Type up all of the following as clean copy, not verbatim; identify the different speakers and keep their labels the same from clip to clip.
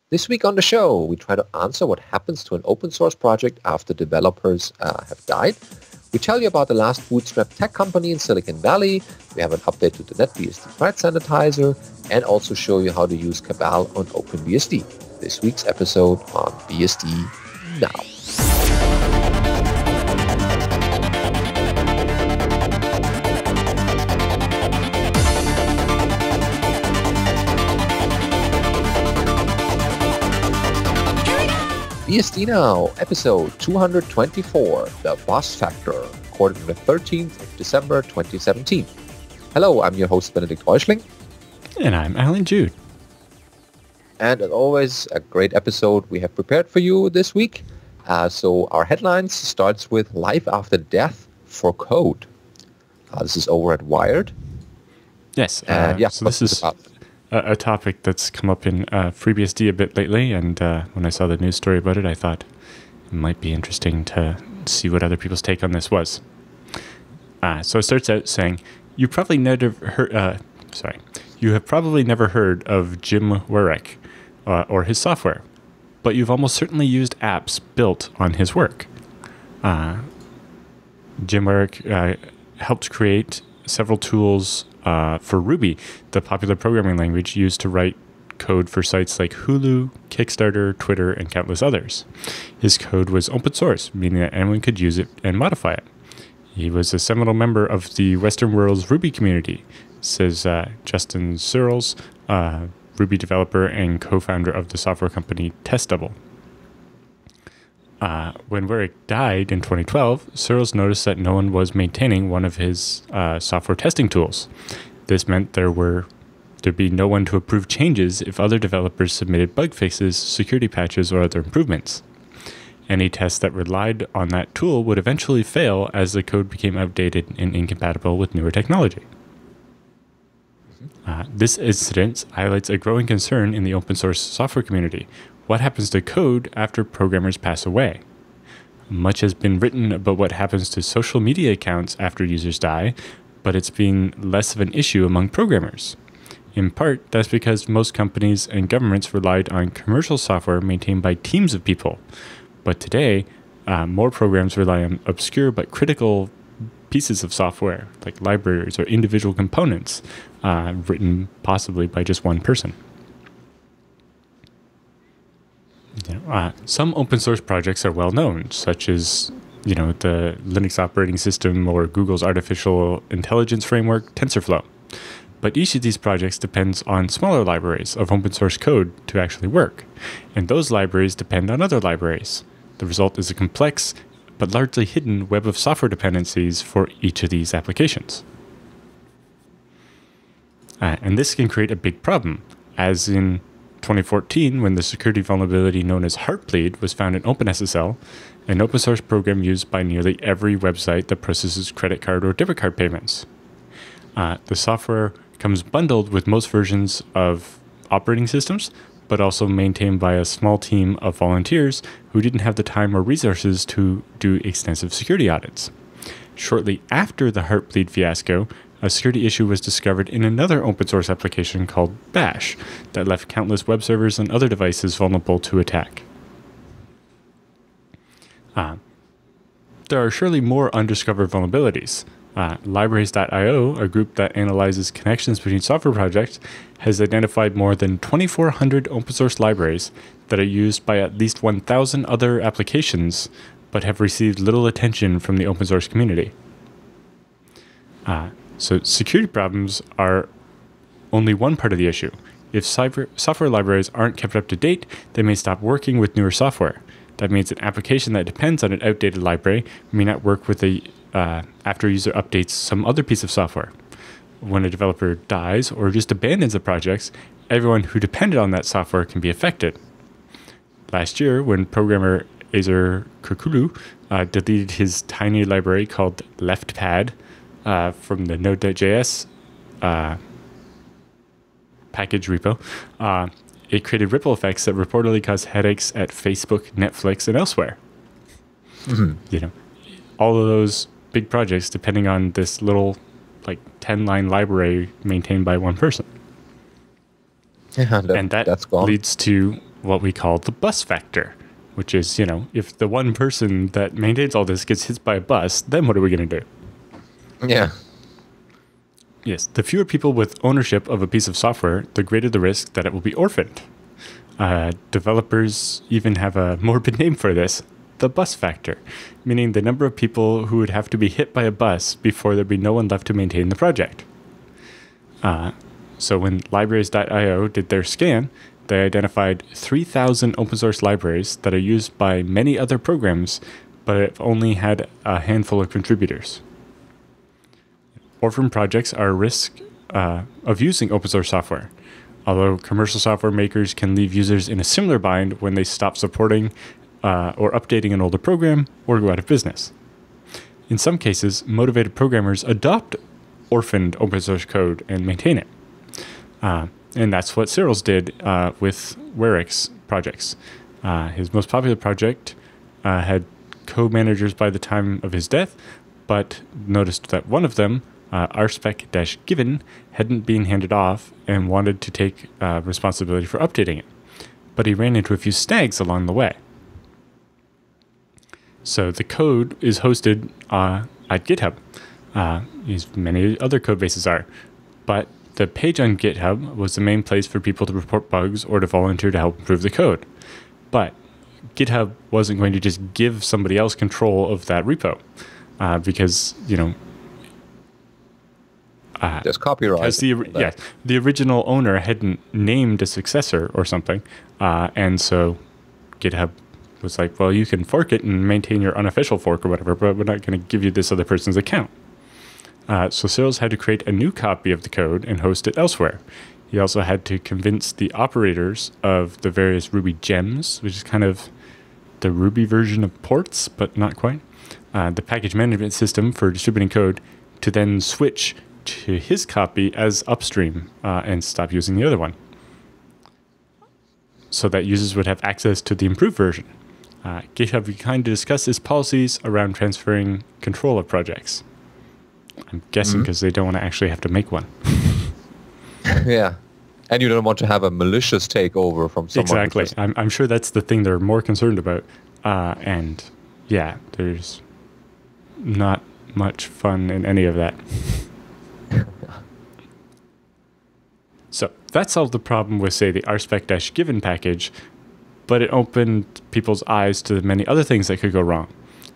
Speaker 1: This week on the show, we try to answer what happens to an open source project after developers have died. We tell you about the last bootstrapped tech company in Silicon Valley. We have an update to the NetBSD Thread sanitizer and also show you how to use Cabal on OpenBSD. This week's episode on BSD Now. BSD Now, episode 224, The Boss Factor, recorded on the 13th of December 2017. Hello, I'm your host, Benedict Reuschling.
Speaker 2: And I'm Alan Jude.
Speaker 1: And as always, a great episode we have prepared for you this week. So our headlines starts with Life After Death for Code. This is over at Wired.
Speaker 2: Yes. So this is a topic that's come up in FreeBSD a bit lately, and when I saw the news story about it, I thought it might be interesting to see what other people's take on this was. So it starts out saying, you have probably never heard of Jim Weirich or his software, but you've almost certainly used apps built on his work. Jim Weirich helped create several tools for Ruby, the popular programming language used to write code for sites like Hulu, Kickstarter, Twitter, and countless others. His code was open source, meaning that anyone could use it and modify it. He was a seminal member of the Western world's Ruby community, says Justin Searles, Ruby developer and co-founder of the software company TestDouble. When Weirich died in 2012, Searles noticed that no one was maintaining one of his software testing tools. This meant there'd be no one to approve changes if other developers submitted bug fixes, security patches, or other improvements. Any test that relied on that tool would eventually fail as the code became outdated and incompatible with newer technology. This incident highlights a growing concern in the open source software community. What happens to code after programmers pass away? Much has been written about what happens to social media accounts after users die, but it's been less of an issue among programmers. In part, that's because most companies and governments relied on commercial software maintained by teams of people. But today, more programs rely on obscure but critical pieces of software, like libraries or individual components, written possibly by just one person. Some open source projects are well known, such as the Linux operating system or Google's artificial intelligence framework, TensorFlow. But each of these projects depends on smaller libraries of open source code to actually work, and those libraries depend on other libraries. The result is a complex but largely hidden web of software dependencies for each of these applications. And this can create a big problem, as in 2014, when the security vulnerability known as Heartbleed was found in OpenSSL, an open source program used by nearly every website that processes credit card or debit card payments. The software comes bundled with most versions of operating systems, but also maintained by a small team of volunteers who didn't have the time or resources to do extensive security audits. Shortly after the Heartbleed fiasco, a security issue was discovered in another open source application called Bash that left countless web servers and other devices vulnerable to attack. There are surely more undiscovered vulnerabilities. Libraries.io, a group that analyzes connections between software projects, has identified more than 2,400 open source libraries that are used by at least 1,000 other applications but have received little attention from the open source community. So security problems are only one part of the issue. If software libraries aren't kept up to date, they may stop working with newer software. That means an application that depends on an outdated library may not work with after a user updates some other piece of software. When a developer dies or just abandons a project, everyone who depended on that software can be affected. Last year, when programmer Azer Kurkulu deleted his tiny library called LeftPad from the Node.js package repo, it created ripple effects that reportedly caused headaches at Facebook, Netflix, and elsewhere. Mm-hmm. All of those big projects depending on this little 10-line library maintained by one person.
Speaker 1: Yeah,
Speaker 2: and that leads to what we call the bus factor, which is, if the one person that maintains all this gets hit by a bus, then what are we going to do?
Speaker 1: Yeah.
Speaker 2: Yes, the fewer people with ownership of a piece of software, the greater the risk that it will be orphaned. Developers even have a morbid name for this, the bus factor, meaning the number of people who would have to be hit by a bus before there'd be no one left to maintain the project. So when libraries.io did their scan, they identified 3,000 open source libraries that are used by many other programs, but have only had a handful of contributors. Orphan projects are a risk of using open source software, although commercial software makers can leave users in a similar bind when they stop supporting or updating an older program or go out of business. In some cases, motivated programmers adopt orphaned open source code and maintain it. And that's what Cyril's did with Warwick's projects. His most popular project had co-managers by the time of his death, but noticed that one of them, rspec-given, hadn't been handed off and wanted to take responsibility for updating it. But he ran into a few snags along the way. So the code is hosted at GitHub, as many other code bases are. But the page on GitHub was the main place for people to report bugs or to volunteer to help improve the code. But GitHub wasn't going to just give somebody else control of that repo because,
Speaker 1: there's copyright.
Speaker 2: Because the original owner hadn't named a successor or something. And so GitHub was like, well, you can fork it and maintain your unofficial fork or whatever, but we're not going to give you this other person's account. So Cyril's had to create a new copy of the code and host it elsewhere. He also had to convince the operators of the various Ruby gems, which is kind of the Ruby version of ports, but not quite, the package management system for distributing code, to then switch to his copy as upstream and stop using the other one, so that users would have access to the improved version. GitHub kind of discussed its policies around transferring control of projects. I'm guessing because they don't want to actually have to make one.
Speaker 1: Yeah. And you don't want to have a malicious takeover from someone.
Speaker 2: Exactly. I'm sure that's the thing they're more concerned about. And yeah, there's not much fun in any of that. So that solved the problem with, say, the rspec-given package, but it opened people's eyes to the many other things that could go wrong.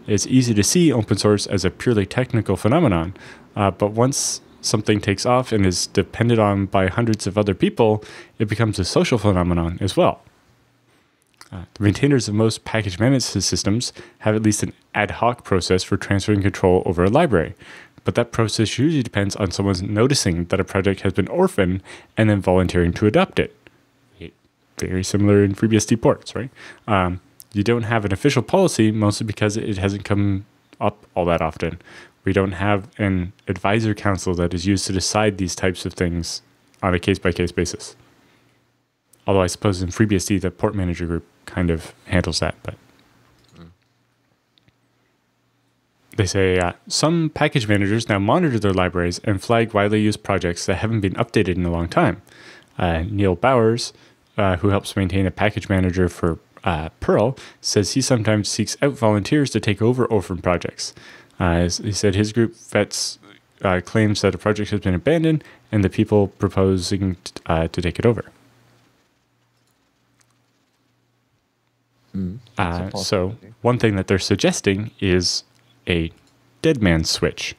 Speaker 2: It's easy to see open source as a purely technical phenomenon, but once something takes off and is depended on by hundreds of other people, it becomes a social phenomenon as well. The maintainers of most package management systems have at least an ad hoc process for transferring control over a library, but that process usually depends on someone noticing that a project has been orphaned and then volunteering to adopt it. Very similar in FreeBSD ports, right? You don't have an official policy, mostly because it hasn't come up all that often. We don't have an advisor council that is used to decide these types of things on a case-by-case basis. Although I suppose in FreeBSD, the port manager group kind of handles that. But they say some package managers now monitor their libraries and flag widely used projects that haven't been updated in a long time. Neil Bowers, who helps maintain a package manager for Perl, says he sometimes seeks out volunteers to take over orphan projects. He said his group vets claims that a project has been abandoned and the people proposing to take it over. So one thing that they're suggesting is a dead man switch.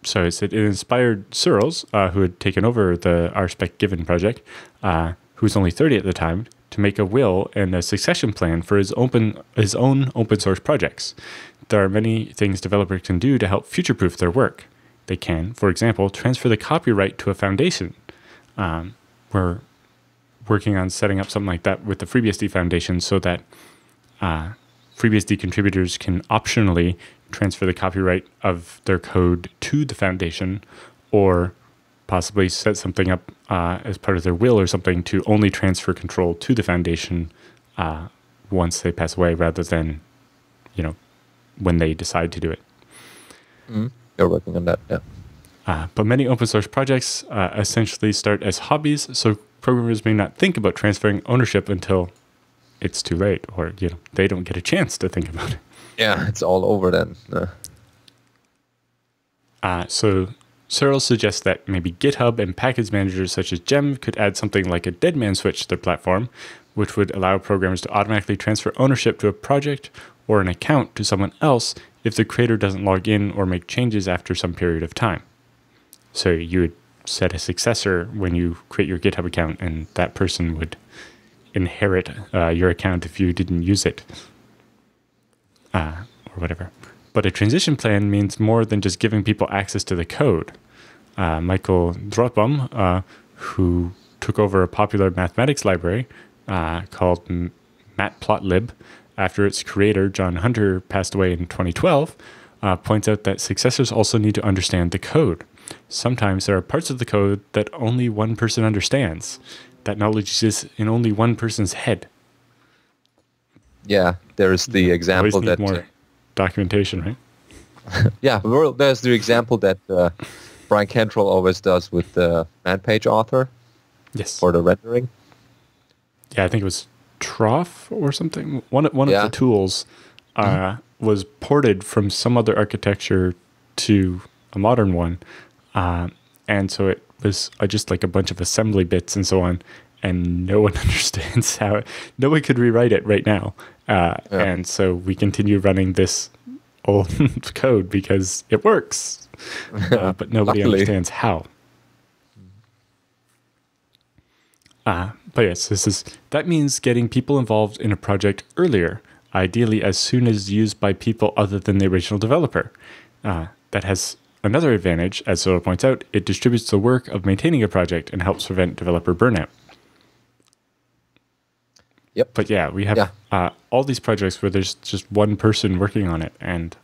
Speaker 2: So it inspired Cyril's, who had taken over the rspec-given project, who was only 30 at the time, to make a will and a succession plan for his own open source projects. There are many things developers can do to help future-proof their work. They can, for example, transfer the copyright to a foundation. We're working on setting up something like that with the FreeBSD Foundation so that FreeBSD contributors can optionally transfer the copyright of their code to the foundation, or possibly set something up as part of their will or something to only transfer control to the foundation once they pass away, rather than, when they decide to do it.
Speaker 1: They're working on that,
Speaker 2: But many open source projects essentially start as hobbies, so programmers may not think about transferring ownership until it's too late, or they don't get a chance to think about it.
Speaker 1: Yeah, it's all over then.
Speaker 2: So Searle suggests that maybe GitHub and package managers such as Gem could add something like a dead man switch to their platform, which would allow programmers to automatically transfer ownership to a project or an account to someone else if the creator doesn't log in or make changes after some period of time. So you would set a successor when you create your GitHub account, and that person would inherit your account if you didn't use it, or whatever. But a transition plan means more than just giving people access to the code. Michael Drothbaum, who took over a popular mathematics library called Matplotlib after its creator, John Hunter, passed away in 2012, points out that successors also need to understand the code. Sometimes there are parts of the code that only one person understands. That knowledge is in only one person's head.
Speaker 1: Yeah, there's the example
Speaker 2: that more documentation, right?
Speaker 1: Yeah, well, there's the example that Brian Cantrell always does with the man page author.
Speaker 2: Yes.
Speaker 1: For the rendering.
Speaker 2: Yeah, I think it was Trough or something. One of the tools was ported from some other architecture to a modern one. And so it was just like a bunch of assembly bits and so on, and no one understands how. No one could rewrite it right now. And so we continue running this old code because it works, but nobody understands how. But yes, that means getting people involved in a project earlier, ideally as soon as used by people other than the original developer. That has another advantage, as Zola points out. It distributes the work of maintaining a project and helps prevent developer burnout.
Speaker 1: Yep.
Speaker 2: But yeah, we have all these projects where there's just one person working on it, and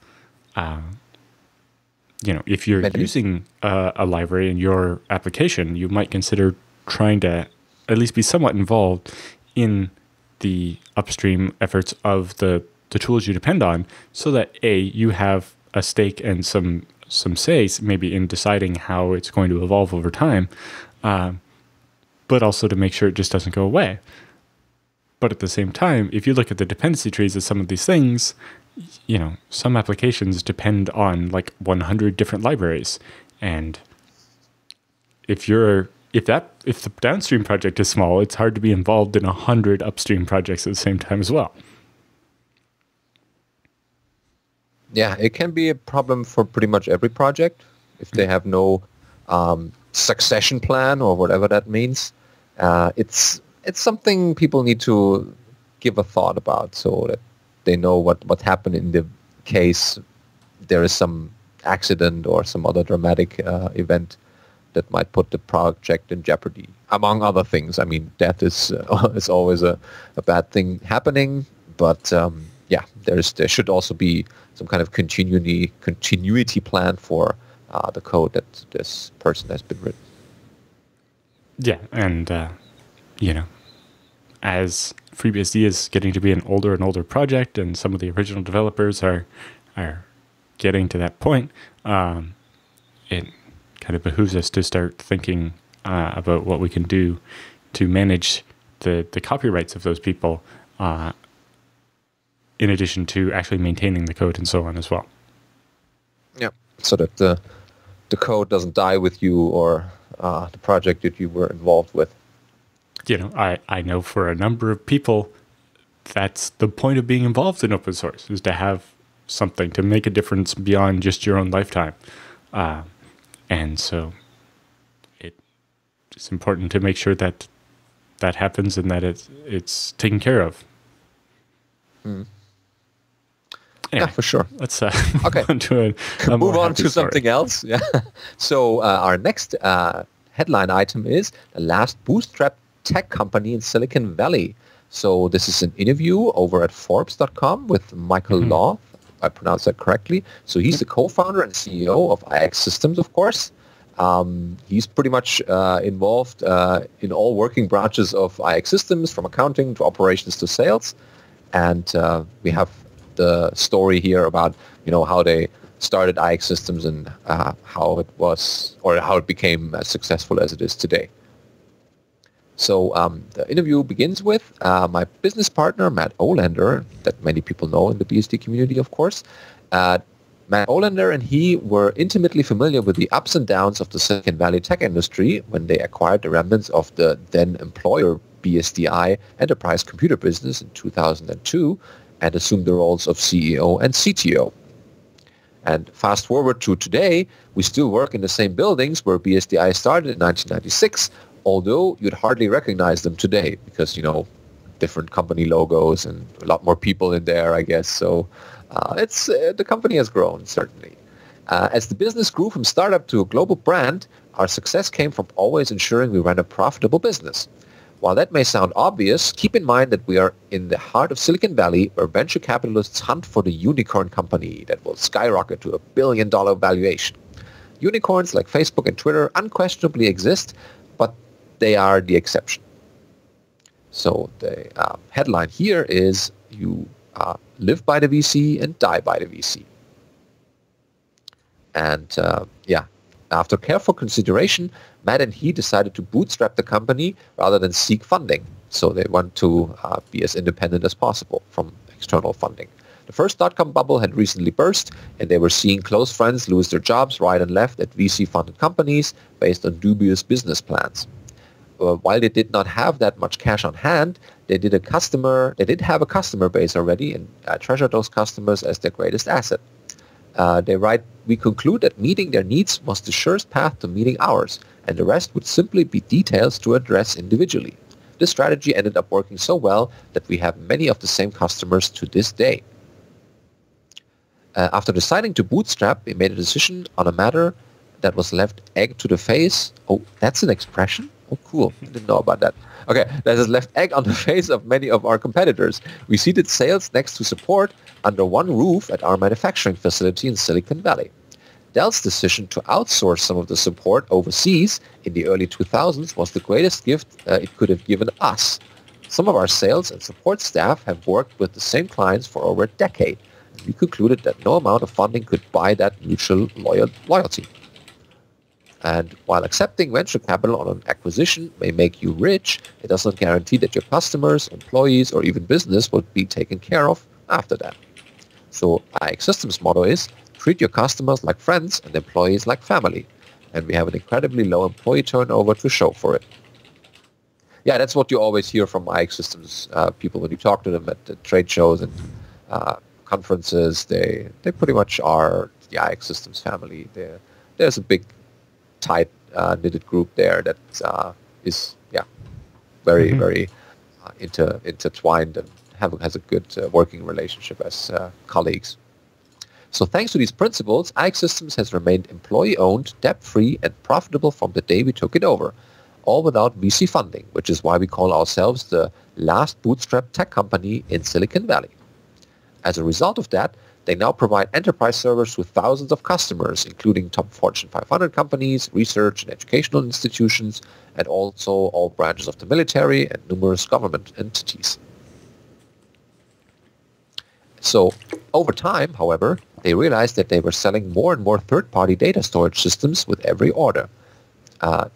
Speaker 2: if you're using a library in your application, you might consider trying to at least be somewhat involved in the upstream efforts of the tools you depend on, so that you have a stake and some say maybe in deciding how it's going to evolve over time, but also to make sure it just doesn't go away. But at the same time, if you look at the dependency trees of some of these things, some applications depend on like 100 different libraries, and if the downstream project is small, it's hard to be involved in 100 upstream projects at the same time as well.
Speaker 1: Yeah, it can be a problem for pretty much every project if they have no succession plan or whatever that means. It's something people need to give a thought about so that they know what happened in the case there is some accident or some other dramatic event that might put the project in jeopardy, among other things. I mean, death is always a bad thing happening, but there should also be some kind of continuity plan for the code that this person has been written.
Speaker 2: Yeah, and as FreeBSD is getting to be an older and older project, and some of the original developers are getting to that point, it kind of behooves us to start thinking about what we can do to manage the copyrights of those people, in addition to actually maintaining the code and so on as well.
Speaker 1: Yeah, so that the code doesn't die with you or the project that you were involved with.
Speaker 2: I know for a number of people, that's the point of being involved in open source, is to have something to make a difference beyond just your own lifetime. And so it's important to make sure that happens and that it's taken care of.
Speaker 1: Mm.
Speaker 2: Anyway,
Speaker 1: yeah, for sure.
Speaker 2: Let's move on to
Speaker 1: move on to something else. Yeah. So our next headline item is the last bootstrap tech company in Silicon Valley. So this is an interview over at Forbes.com with Michael Law, if I pronounced that correctly. So he's the co-founder and CEO of IX Systems, of course. He's pretty much involved in all working branches of IX Systems, from accounting to operations to sales. And we have the story here about how they started IX Systems and how it was, or how it became as successful as it is today. So the interview begins with my business partner, Matt Olander, that many people know in the BSD community, of course. Matt Olander and he were intimately familiar with the ups and downs of the Silicon Valley tech industry when they acquired the remnants of the then employer BSDI enterprise computer business in 2002 and assumed the roles of CEO and CTO. And fast forward to today, we still work in the same buildings where BSDI started in 1996, although you'd hardly recognize them today because, different company logos and a lot more people in there, I guess. So the company has grown, certainly. As the business grew from startup to a global brand, our success came from always ensuring we ran a profitable business. While that may sound obvious, keep in mind that we are in the heart of Silicon Valley, where venture capitalists hunt for the unicorn company that will skyrocket to $1 billion valuation. Unicorns like Facebook and Twitter unquestionably exist, but they are the exception. So the headline here is you live by the VC and die by the VC. And after careful consideration, Matt and he decided to bootstrap the company rather than seek funding. So they want to be as independent as possible from external funding. The first dot-com bubble had recently burst, and they were seeing close friends lose their jobs right and left at VC-funded companies based on dubious business plans. While they did not have that much cash on hand, they did have a customer base already and treasured those customers as their greatest asset. They write, "We conclude that meeting their needs was the surest path to meeting ours, and the rest would simply be details to address individually. This strategy ended up working so well that we have many of the same customers to this day." After deciding to bootstrap, we made a decision on a matter that was left egg to the face. Oh, that's an expression? Oh, cool. I didn't know about that. Okay, that has left egg on the face of many of our competitors. We seated sales next to support under one roof at our manufacturing facility in Silicon Valley. Dell's decision to outsource some of the support overseas in the early 2000s was the greatest gift it could have given us. Some of our sales and support staff have worked with the same clients for over a decade. We concluded that no amount of funding could buy that mutual loyalty. And while accepting venture capital on an acquisition may make you rich, it doesn't guarantee that your customers, employees, or even business will be taken care of after that. So IX Systems' motto is, treat your customers like friends and employees like family. And we have an incredibly low employee turnover to show for it. Yeah, that's what you always hear from IX Systems people when you talk to them at the trade shows and conferences. They pretty much are the IX Systems family. There's a big tight knitted group there that is very intertwined and has a good working relationship as colleagues. So thanks to these principles, IX Systems has remained employee-owned, debt-free, and profitable from the day we took it over, all without VC funding, which is why we call ourselves the last bootstrap tech company in Silicon Valley. As a result of that, they now provide enterprise servers to thousands of customers, including top Fortune 500 companies, research and educational institutions, and also all branches of the military and numerous government entities. So, over time, however, they realized that they were selling more and more third-party data storage systems with every order.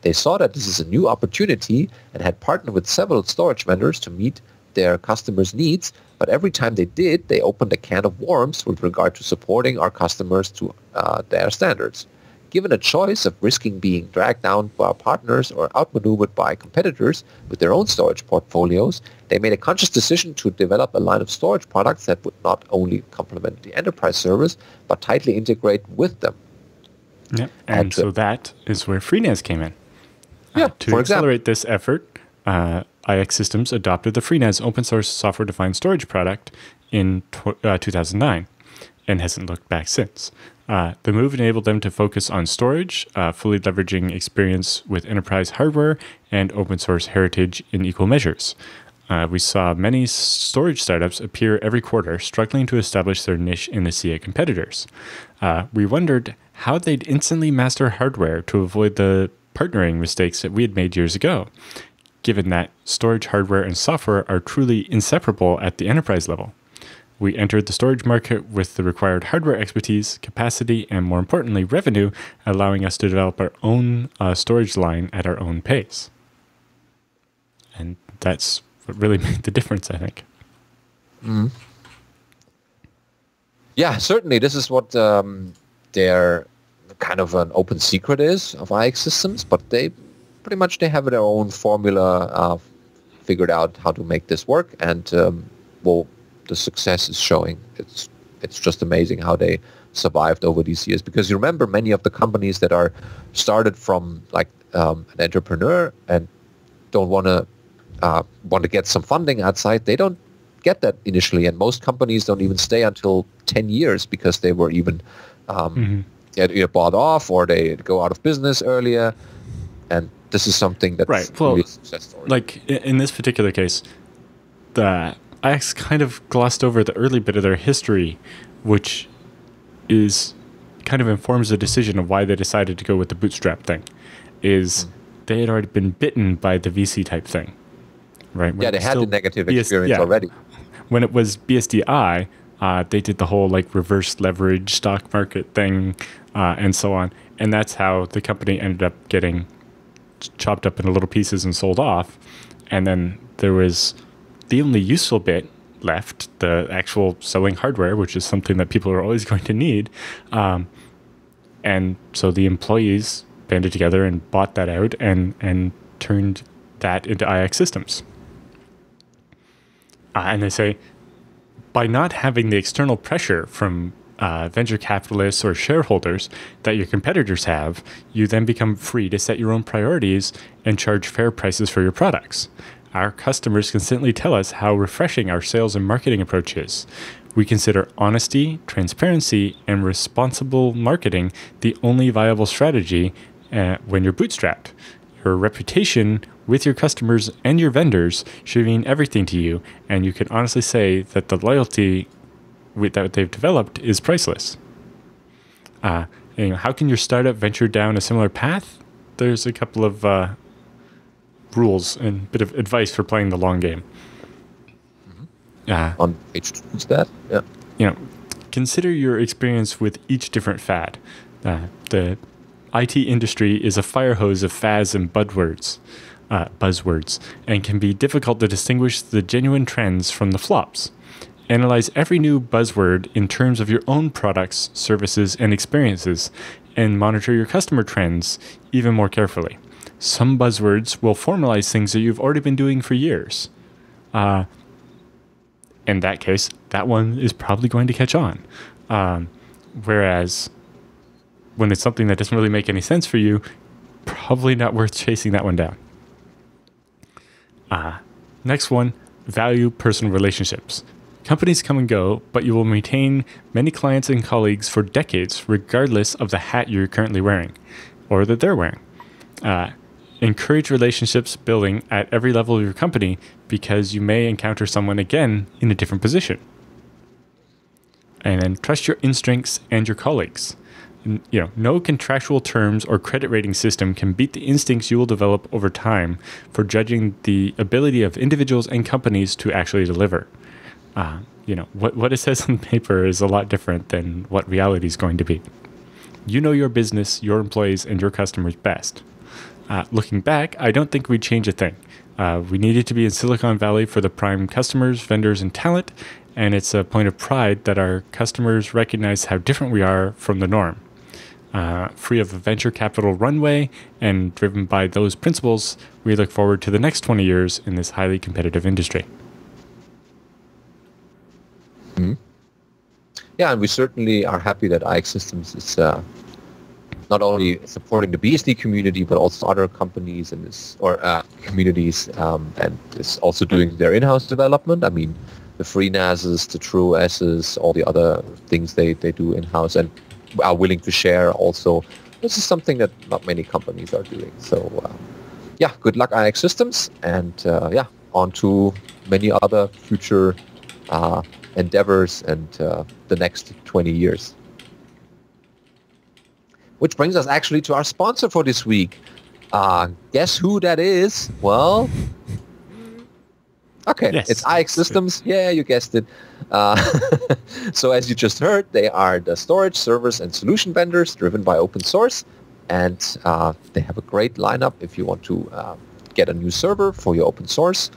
Speaker 1: They saw that this is a new opportunity and had partnered with several storage vendors to meet their customers' needs, but every time they did, they opened a can of worms with regard to supporting our customers to their standards. Given a choice of risking being dragged down by our partners or outmaneuvered by competitors with their own storage portfolios, they made a conscious decision to develop a line of storage products that would not only complement the enterprise servers, but tightly integrate with them.
Speaker 2: Yep. And so that is where FreeNAS came in.
Speaker 1: To
Speaker 2: accelerate this effort, IX Systems adopted the FreeNAS open source software-defined storage product in 2009 and hasn't looked back since. The move enabled them to focus on storage, fully leveraging experience with enterprise hardware and open source heritage in equal measures. We saw many storage startups appear every quarter, struggling to establish their niche in the sea of competitors. We wondered how they'd instantly master hardware to avoid the partnering mistakes that we had made years ago, given that storage hardware and software are truly inseparable at the enterprise level. We entered the storage market with the required hardware expertise, capacity, and more importantly, revenue, allowing us to develop our own storage line at our own pace. And that's what really made the difference, I think.
Speaker 1: Mm. Yeah, certainly. This is what their kind of an open secret is of IX Systems, but they pretty much they have their own formula figured out how to make this work, and well, the success is showing. It's just amazing how they survived over these years, because you remember many of the companies that are started from like an entrepreneur and don't want to get some funding outside, they don't get that initially, and most companies don't even stay until 10 years because they were even either bought off or they go out of business earlier, and this is something that's
Speaker 2: right. Well,
Speaker 1: really a success story.
Speaker 2: Like in this particular case, the IX kind of glossed over the early bit of their history, which is kind of informs the decision of why they decided to go with the bootstrap thing. They had already been bitten by the VC type thing, right?
Speaker 1: Yeah, they had the negative experience already.
Speaker 2: When it was BSDI, they did the whole like reverse leverage stock market thing and so on. And that's how the company ended up getting chopped up into little pieces and sold off. And then there was the only useful bit left, the actual selling hardware, which is something that people are always going to need. And so the employees banded together and bought that out and turned that into IX Systems. And they say, by not having the external pressure from venture capitalists or shareholders that your competitors have, you then become free to set your own priorities and charge fair prices for your products. Our customers consistently tell us how refreshing our sales and marketing approach is. We consider honesty, transparency, and responsible marketing the only viable strategy when you're bootstrapped. Your reputation with your customers and your vendors should mean everything to you, and you can honestly say that the loyalty that they've developed is priceless. How can your startup venture down a similar path? There's a couple of rules and a bit of advice for playing the long game.
Speaker 1: On page 2 is that? Yeah.
Speaker 2: Consider your experience with each different fad. The IT industry is a fire hose of fads and buzzwords, and can be difficult to distinguish the genuine trends from the flops. Analyze every new buzzword in terms of your own products, services, and experiences, and monitor your customer trends even more carefully. Some buzzwords will formalize things that you've already been doing for years. In that case, that one is probably going to catch on. Whereas when it's something that doesn't really make any sense for you, probably not worth chasing that one down. Next one, value personal relationships. Companies come and go, but you will maintain many clients and colleagues for decades, regardless of the hat you're currently wearing or that they're wearing. Encourage relationships building at every level of your company, because you may encounter someone again in a different position. And then trust your instincts and your colleagues. No contractual terms or credit rating system can beat the instincts you will develop over time for judging the ability of individuals and companies to actually deliver. What it says on paper is a lot different than what reality is going to be. You know your business, your employees, and your customers best. Looking back, I don't think we'd change a thing. We needed to be in Silicon Valley for the prime customers, vendors, and talent, and it's a point of pride that our customers recognize how different we are from the norm. Free of a venture capital runway and driven by those principles, we look forward to the next 20 years in this highly competitive industry.
Speaker 1: Mm-hmm. Yeah, and we certainly are happy that IX Systems is not only supporting the BSD community, but also other companies and communities, and is also doing their in-house development. I mean, the FreeNASes, the TrueSs, all the other things they do in-house and are willing to share also. This is something that not many companies are doing. So, good luck IX Systems, and on to many other future endeavors and the next 20 years. Which brings us actually to our sponsor for this week. Guess who that is? Well, Okay,
Speaker 2: Yes.
Speaker 1: it's IX Systems. Yeah, you guessed it. So as you just heard, they are the storage, servers, and solution vendors driven by open source. And they have a great lineup if you want to get a new server for your open source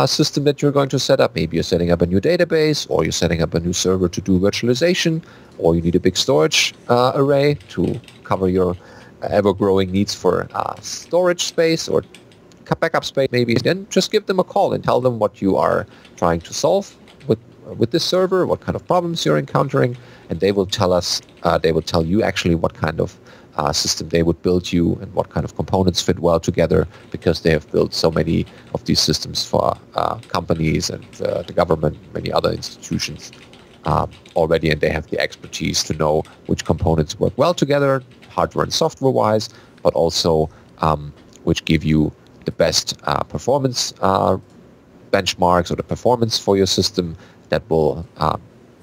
Speaker 1: system that you're going to set up. Maybe you're setting up a new database, or you're setting up a new server to do virtualization, or you need a big storage array to cover your ever-growing needs for storage space or backup space maybe. Then just give them a call and tell them what you are trying to solve with this server, what kind of problems you're encountering, and they will tell us, they will tell you actually what kind of system they would build you and what kind of components fit well together, because they have built so many of these systems for companies and the government, many other institutions already, and they have the expertise to know which components work well together, hardware and software-wise, but also which give you the best performance benchmarks or the performance for your system that will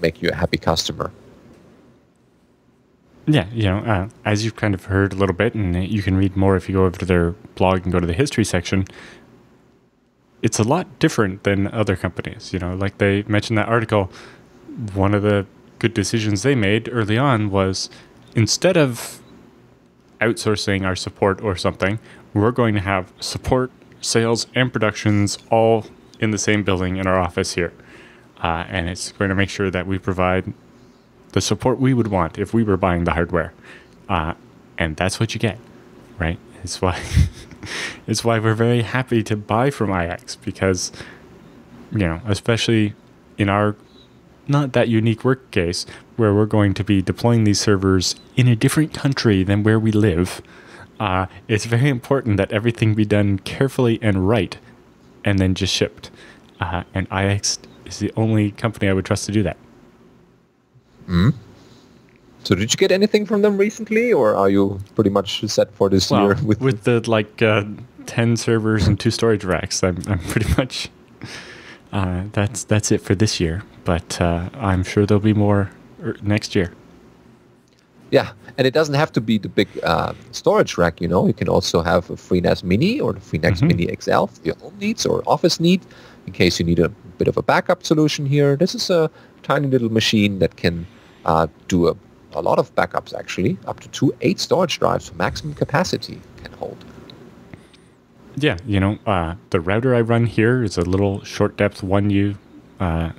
Speaker 1: make you a happy customer.
Speaker 2: Yeah, as you've kind of heard a little bit, and you can read more if you go over to their blog and go to the history section, it's a lot different than other companies. Like they mentioned that article, one of the good decisions they made early on was, instead of outsourcing our support or something, we're going to have support, sales, and productions all in the same building in our office here. And it's going to make sure that we provide the support we would want if we were buying the hardware. And that's what you get, right? It's why we're very happy to buy from IX, because, especially in our not that unique work case where we're going to be deploying these servers in a different country than where we live, it's very important that everything be done carefully and right, and then just shipped. And IX is the only company I would trust to do that.
Speaker 1: Mm. So did you get anything from them recently, or are you pretty much set for this year?
Speaker 2: With the 10 servers and 2 storage racks, I'm pretty much that's it for this year. But I'm sure there'll be more next year.
Speaker 1: Yeah, and it doesn't have to be the big storage rack. You can also have a FreeNAS Mini or the FreeNAS Mini XL for your home needs or office need, in case you need a bit of a backup solution here. This is a tiny little machine that can do a lot of backups, actually. Up to 2 8 storage drives for maximum capacity can hold.
Speaker 2: Yeah, the router I run here is a little short depth 1U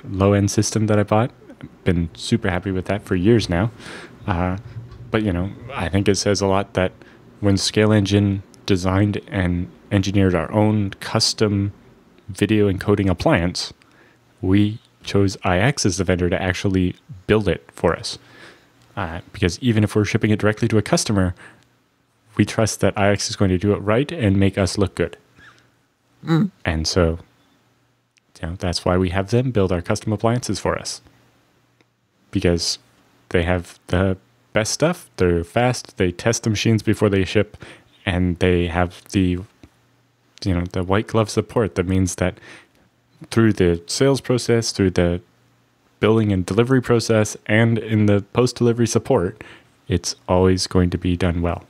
Speaker 2: low-end system that I bought. I've been super happy with that for years now. But, I think it says a lot that when Scale Engine designed and engineered our own custom video encoding appliance, we chose IX as the vendor to actually build it for us. Because even if we're shipping it directly to a customer, we trust that IX is going to do it right and make us look good. Mm. And so, that's why we have them build our custom appliances for us. Because they have the best stuff, they're fast, they test the machines before they ship, and they have the white glove support. That means that through the sales process, through the billing and delivery process, and in the post-delivery support, it's always going to be done well.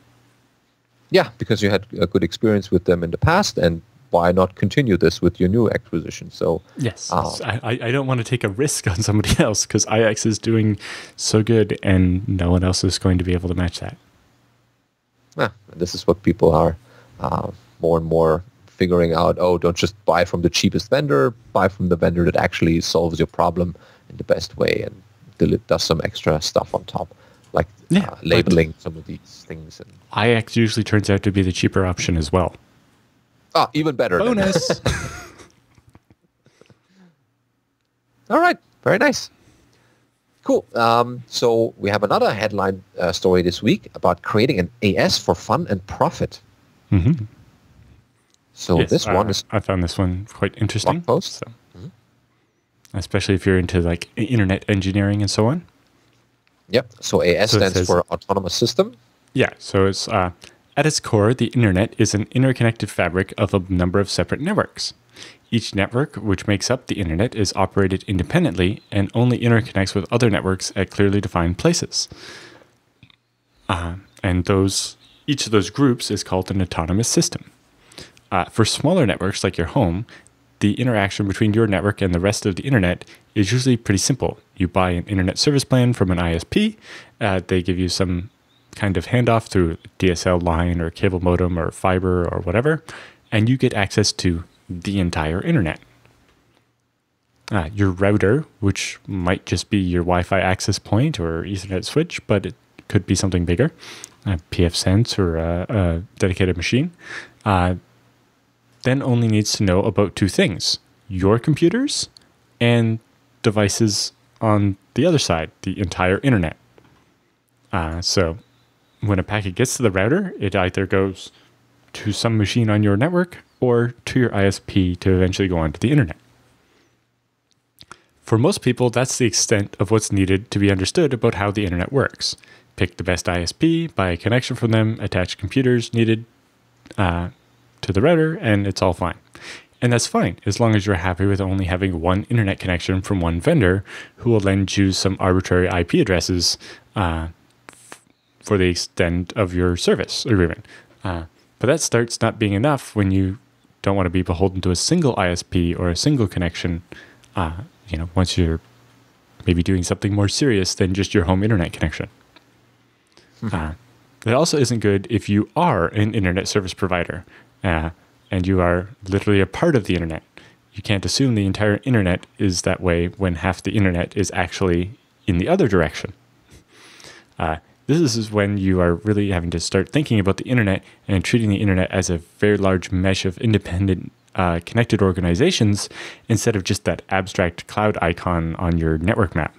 Speaker 1: Yeah, because you had a good experience with them in the past, and why not continue this with your new acquisition? So
Speaker 2: yes, I don't want to take a risk on somebody else, because IX is doing so good, and no one else is going to be able to match that.
Speaker 1: Yeah, this is what people are more and more figuring out. Oh, don't just buy from the cheapest vendor, buy from the vendor that actually solves your problem in the best way and does some extra stuff on top, like labeling some of these things. And
Speaker 2: IX usually turns out to be the cheaper option as well.
Speaker 1: Oh, even better.
Speaker 2: Bonus.
Speaker 1: All right. Very nice. Cool. So we have another headline story this week about creating an AS for fun and profit. Mm-hmm. So yes, this one is...
Speaker 2: I found this one quite interesting.
Speaker 1: Blog post.
Speaker 2: So, especially if you're into like internet engineering and so on.
Speaker 1: Yep. So AS stands for Autonomous System.
Speaker 2: Yeah. So it's... at its core, the internet is an interconnected fabric of a number of separate networks. Each network, which makes up the internet, is operated independently and only interconnects with other networks at clearly defined places. And each of those groups is called an autonomous system. For smaller networks like your home, the interaction between your network and the rest of the internet is usually pretty simple. You buy an internet service plan from an ISP. They give you some kind of handoff through DSL line or cable modem or fiber or whatever, and you get access to the entire internet. Your router, which might just be your Wi-Fi access point or Ethernet switch, but it could be something bigger, a pfSense or a dedicated machine, then only needs to know about two things: your computers and devices on the other side, the entire internet. So when a packet gets to the router, it either goes to some machine on your network or to your ISP to eventually go onto the internet. For most people, that's the extent of what's needed to be understood about how the internet works. Pick the best ISP, buy a connection from them, attach computers needed to the router, and it's all fine. And that's fine, as long as you're happy with only having one internet connection from one vendor who will then choose some arbitrary IP addresses for the extent of your service agreement. But that starts not being enough when you don't want to be beholden to a single ISP or a single connection, once you're maybe doing something more serious than just your home internet connection. It also isn't good if you are an internet service provider and you are literally a part of the internet. You can't assume the entire internet is that way when half the internet is actually in the other direction. This is when you are really having to start thinking about the internet and treating the internet as a very large mesh of independent connected organizations instead of just that abstract cloud icon on your network map.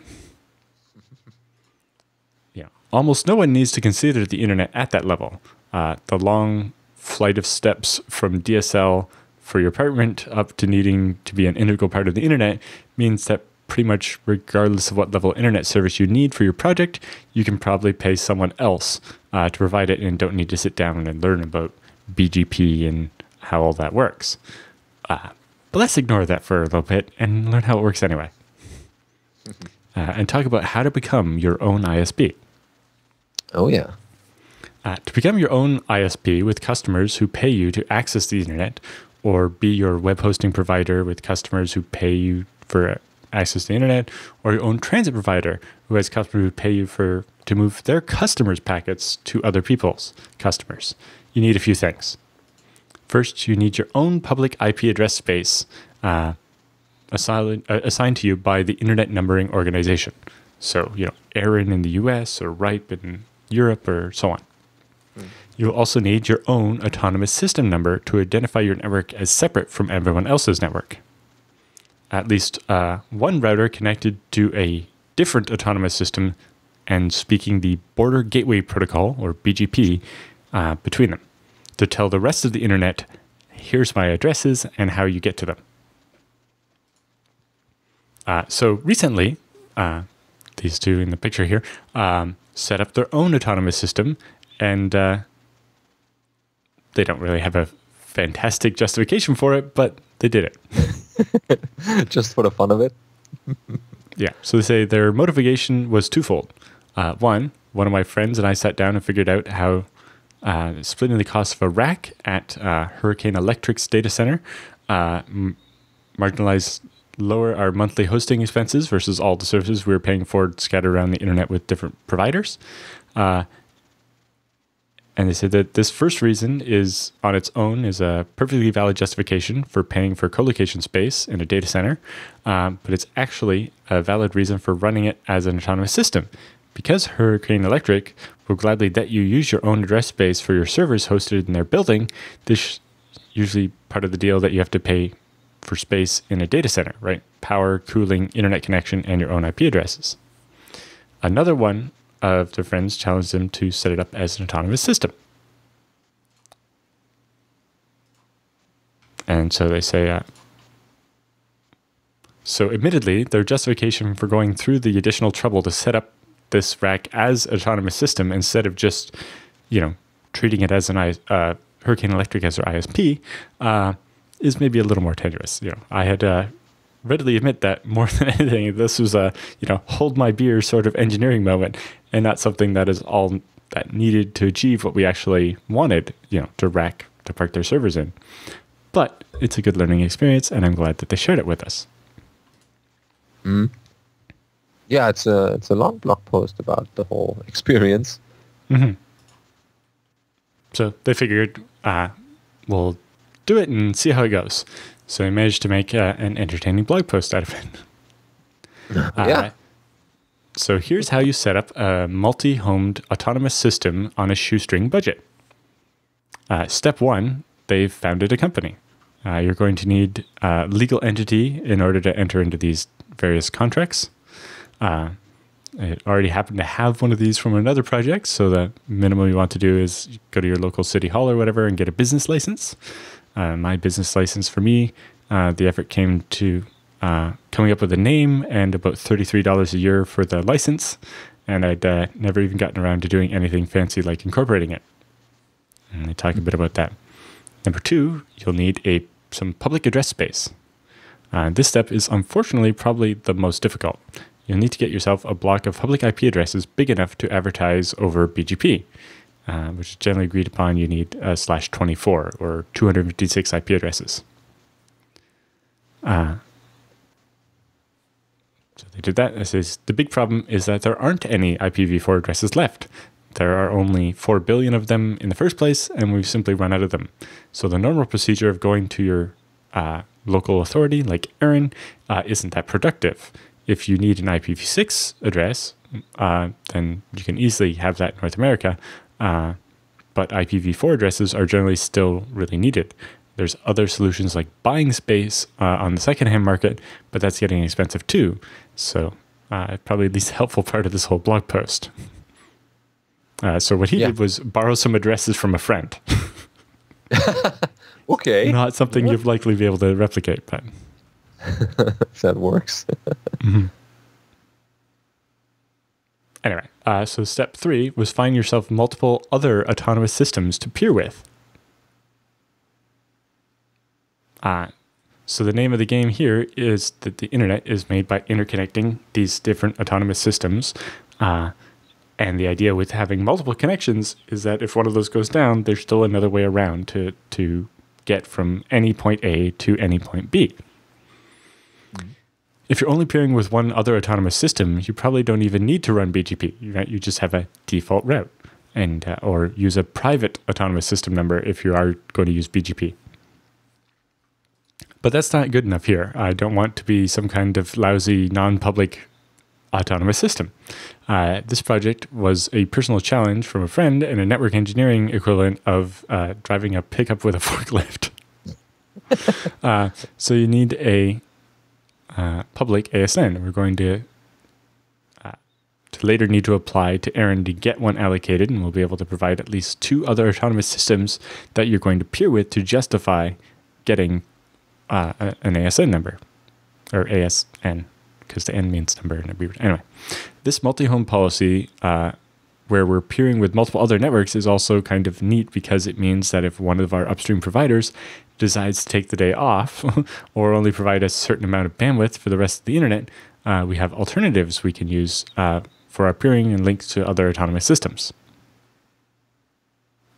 Speaker 2: Almost no one needs to consider the internet at that level. The long flight of steps from DSL for your apartment up to needing to be an integral part of the internet means that pretty much regardless of what level of internet service you need for your project, you can probably pay someone else to provide it and don't need to sit down and learn about BGP and how all that works. But let's ignore that for a little bit and learn how it works anyway. And talk about how to become your own ISP.
Speaker 1: Oh, yeah.
Speaker 2: To become your own ISP with customers who pay you to access the internet, or be your web hosting provider with customers who pay you for access to the internet, or your own transit provider who has customers who pay you to move their customers' packets to other people's customers, you need a few things. First, you need your own public IP address space assigned to you by the Internet Numbering Organization. So, Aaron in the US or RIPE in Europe or so on. You'll also need your own autonomous system number to identify your network as separate from everyone else's network. At least one router connected to a different autonomous system and speaking the Border Gateway Protocol, or BGP, between them to tell the rest of the internet, here's my addresses and how you get to them. So recently, these two in the picture here, set up their own autonomous system, and they don't really have a fantastic justification for it, but they did it.
Speaker 1: Just for the fun of it?
Speaker 2: Yeah, so they say their motivation was twofold. One of my friends and I sat down and figured out how splitting the cost of a rack at Hurricane Electric's data center marginalized lower our monthly hosting expenses versus all the services we were paying for scattered around the internet with different providers. And they said that this first reason is on its own is a perfectly valid justification for paying for colocation space in a data center, but it's actually a valid reason for running it as an autonomous system. Because Hurricane Electric will gladly let you use your own address space for your servers hosted in their building, this is usually part of the deal that you have to pay for space in a data center, right? Power, cooling, internet connection, and your own IP addresses. Another one of their friends challenged them to set it up as an autonomous system. And so they say, so admittedly, their justification for going through the additional trouble to set up this rack as an autonomous system instead of just, treating it as an Hurricane Electric as their ISP, is maybe a little more tenuous. I had readily admit that more than anything, this was a hold my beer sort of engineering moment, and not something that is all that needed to achieve what we actually wanted, to park their servers in. But it's a good learning experience, and I'm glad that they shared it with us.
Speaker 1: Yeah, it's a long blog post about the whole experience.
Speaker 2: So they figured we'll do it and see how it goes. So they managed to make an entertaining blog post out of it.
Speaker 1: Yeah.
Speaker 2: So here's how you set up a multi-homed autonomous system on a shoestring budget. Step 1, they've founded a company. You're going to need a legal entity in order to enter into these various contracts. It already happened to have one of these from another project, so the minimum you want to do is go to your local city hall or whatever and get a business license. My business license for me, the effort came to coming up with a name and about $33 a year for the license, and I'd never even gotten around to doing anything fancy like incorporating it. And they talk a bit about that. Number 2, you'll need some public address space. This step is unfortunately probably the most difficult. You'll need to get yourself a block of public IP addresses big enough to advertise over BGP, which is generally agreed upon you need /24 or 256 IP addresses. So they did that. This is the big problem is that there aren't any IPv4 addresses left. There are only 4 billion of them in the first place, and we've simply run out of them. So the normal procedure of going to your local authority, like Aaron, isn't that productive. If you need an IPv6 address, then you can easily have that in North America, but IPv4 addresses are generally still really needed. There's other solutions like buying space on the secondhand market, but that's getting expensive too. So probably the least helpful part of this whole blog post. So what he did was borrow some addresses from a friend.
Speaker 1: Okay.
Speaker 2: Not something you'd likely be able to replicate, but
Speaker 1: if that works.
Speaker 2: Anyway, so step 3 was find yourself multiple other autonomous systems to peer with. So the name of the game here is that the internet is made by interconnecting these different autonomous systems. And the idea with having multiple connections is that if one of those goes down, there's still another way around to get from any point A to any point B. If you're only peering with one other autonomous system, you probably don't even need to run BGP. Right? You just have a default route, and or use a private autonomous system number if you are going to use BGP. But that's not good enough here. I don't want to be some kind of lousy, non-public autonomous system. This project was a personal challenge from a friend and a network engineering equivalent of driving a pickup with a forklift. So you need a public ASN. We're going to later need to apply to Aaron to get one allocated, and we'll be able to provide at least 2 other autonomous systems that you're going to peer with to justify getting an ASN number, or ASN, because the N means number. Anyway, this multi-home policy, where we're peering with multiple other networks, is also kind of neat because it means that if one of our upstream providers decides to take the day off or only provide a certain amount of bandwidth for the rest of the internet, we have alternatives we can use for our peering and links to other autonomous systems.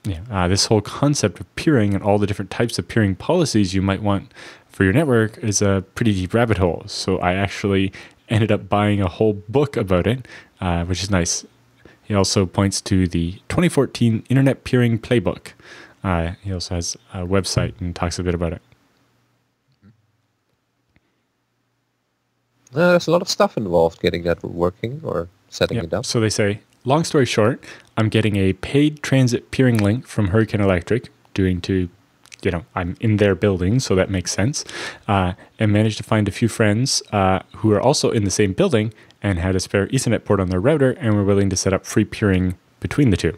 Speaker 2: This whole concept of peering and all the different types of peering policies you might want for your network is a pretty deep rabbit hole. So I actually ended up buying a whole book about it, which is nice. He also points to the 2014 Internet Peering Playbook. He also has a website and talks a bit about it.
Speaker 1: There's a lot of stuff involved getting that working or setting it up.
Speaker 2: So they say, long story short, I'm getting a paid transit peering link from Hurricane Electric, I'm in their building, so that makes sense, and managed to find a few friends who are also in the same building and had a spare Ethernet port on their router and were willing to set up free peering between the two.